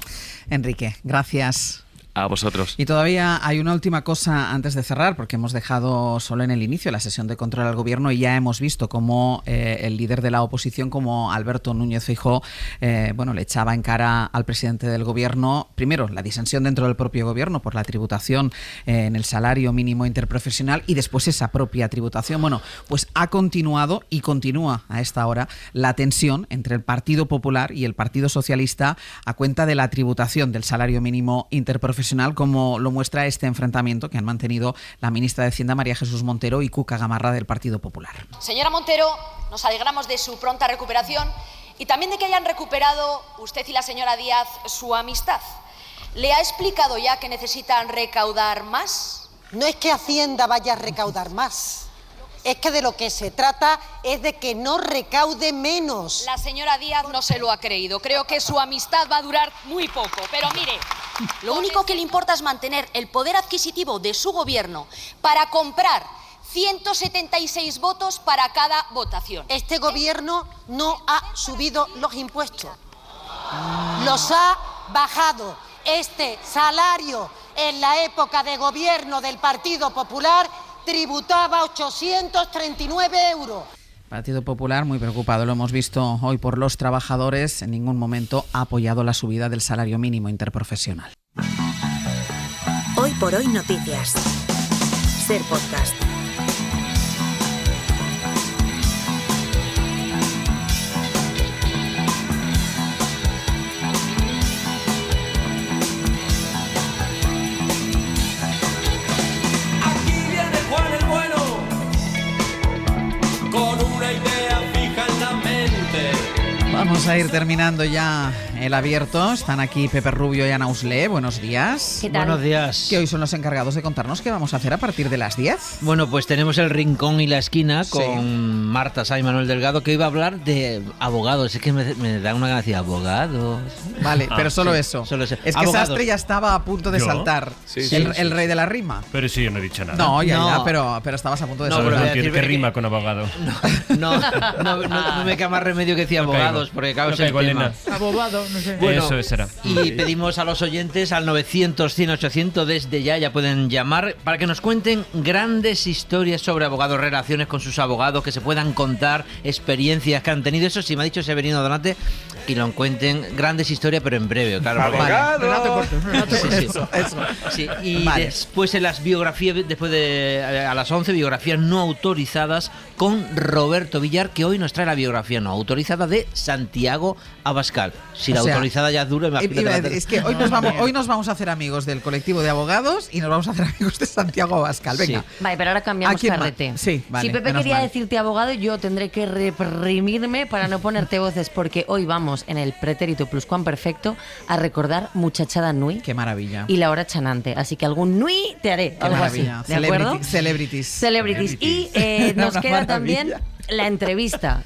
Enrique, gracias. A vosotros. Y todavía hay una última cosa antes de cerrar, porque hemos dejado solo en el inicio la sesión de control al gobierno y ya hemos visto cómo el líder de la oposición, como Alberto Núñez Feijóo, le echaba en cara al presidente del gobierno, primero, la disensión dentro del propio gobierno por la tributación en el salario mínimo interprofesional y después esa propia tributación. Bueno, pues ha continuado y continúa a esta hora la tensión entre el Partido Popular y el Partido Socialista a cuenta de la tributación del salario mínimo interprofesional, como lo muestra este enfrentamiento que han mantenido la ministra de Hacienda María Jesús Montero y Cuca Gamarra del Partido Popular. Señora Montero, nos alegramos de su pronta recuperación y también de que hayan recuperado usted y la señora Díaz su amistad. ¿Le ha explicado ya que necesitan recaudar más? No es que Hacienda vaya a recaudar más. Es que de lo que se trata es de que no recaude menos. La señora Díaz no se lo ha creído. Creo que su amistad va a durar muy poco. Pero mire, lo único que le importa es mantener el poder adquisitivo de su gobierno para comprar 176 votos para cada votación. Este gobierno no ha subido los impuestos. Los ha bajado. Este salario en la época de gobierno del Partido Popular tributaba 839 euros. Partido Popular muy preocupado, lo hemos visto hoy por los trabajadores, en ningún momento ha apoyado la subida del salario mínimo interprofesional. Hoy por hoy noticias. Ser podcast. Vamos a ir terminando ya el abierto. Están aquí Pepe Rubio y Ana Uslé. Buenos días. ¿Qué tal? Buenos días. Que hoy son los encargados de contarnos qué vamos a hacer a partir de las 10. Bueno, pues tenemos el rincón y la esquina con Marta Sá y Manuel Delgado, que iba a hablar de abogados. Es que me da una gana de decir abogados. Vale, pero solo eso. Solo eso. Es que Abogados. Sastre ya estaba a punto de saltar. El rey de la rima. Pero sí, yo no he dicho nada. No, ya, pero estabas a punto de saltar. ¿Qué rima con abogado? No me queda más remedio que decir abogados, porque claro, es el tema. Abogado, no sé. Bueno, eso será. Y pedimos a los oyentes al 900 100 800 desde ya pueden llamar para que nos cuenten grandes historias sobre abogados, relaciones con sus abogados, que se puedan contar experiencias que han tenido. Eso sí, me ha dicho Severino Donate, que lo cuenten grandes historias, pero en breve, claro. ¡Abogado! Sí, y después en las biografías, después de a las 11, biografías no autorizadas con Roberto Villar, que hoy nos trae la biografía no autorizada de Santiago Abascal. Si la autorizada ya es dura, imagínate. Es que hoy nos vamos a hacer amigos del colectivo de abogados y nos vamos a hacer amigos de Santiago Abascal. Venga. Sí. Vale, pero ahora cambiamos carrete. Sí, vale, si Pepe quería decirte abogado, yo tendré que reprimirme para no ponerte voces, porque hoy vamos en el pretérito pluscuamperfecto a recordar muchachada nui. Qué maravilla. Y la hora chanante. Así que algún nui te haré. Qué algo maravilla. Así. ¿De acuerdo? Celebrities. Y nos queda también la entrevista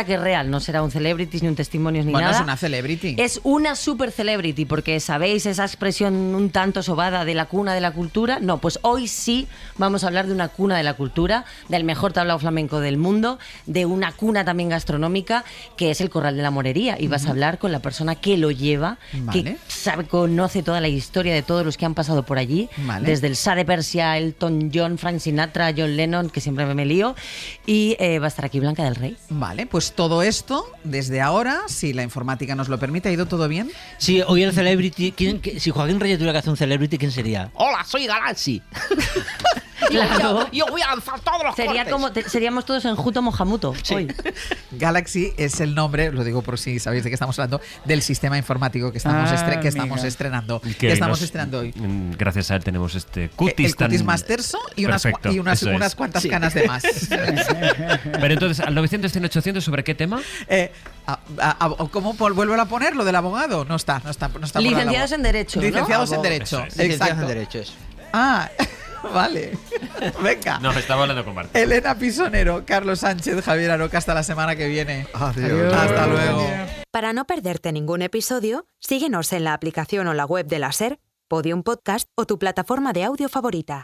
que es real, no será un celebrity ni un testimonio ni nada. Bueno, es una celebrity. Es una super celebrity, porque ¿sabéis esa expresión un tanto sobada de la cuna de la cultura? No, pues hoy sí vamos a hablar de una cuna de la cultura, del mejor tablao flamenco del mundo, de una cuna también gastronómica, que es el Corral de la Morería. Y vas a hablar con la persona que lo lleva, que conoce toda la historia de todos los que han pasado por allí, desde el Shah de Persia, Elton John, Frank Sinatra, John Lennon, que siempre me lío, y va a estar aquí Blanca del Rey. Vale, pues todo esto desde ahora, si la informática nos lo permite. ¿Ha ido todo bien? Sí, hoy el celebrity, si Joaquín Reyes tuviera que hacer un celebrity, ¿quién sería? ¡Hola, soy Galaxy! Claro. Yo voy a lanzar todos los cortes. Seríamos todos en Juto Mohamuto hoy. Galaxy es el nombre, lo digo por si sabéis de qué estamos hablando, del sistema informático que estamos estrenando. Que estamos estrenando hoy. Gracias a él tenemos este cutis. El cutis más terso y unas cuantas canas de más. Pero entonces, al 900 100 800, ¿sobre qué tema? ¿Cómo vuelvo a poner lo del abogado? No está. Licenciados en Derecho. Licenciados en Derecho. Licenciados en Derecho, eso. Vale. Venga. No, estaba hablando con Marta. Elena Pisonero, Carlos Sánchez, Javier Aroca, hasta la semana que viene. Adiós. Hasta luego. Para no perderte ningún episodio, síguenos en la aplicación o la web de la SER, Podium Podcast o tu plataforma de audio favorita.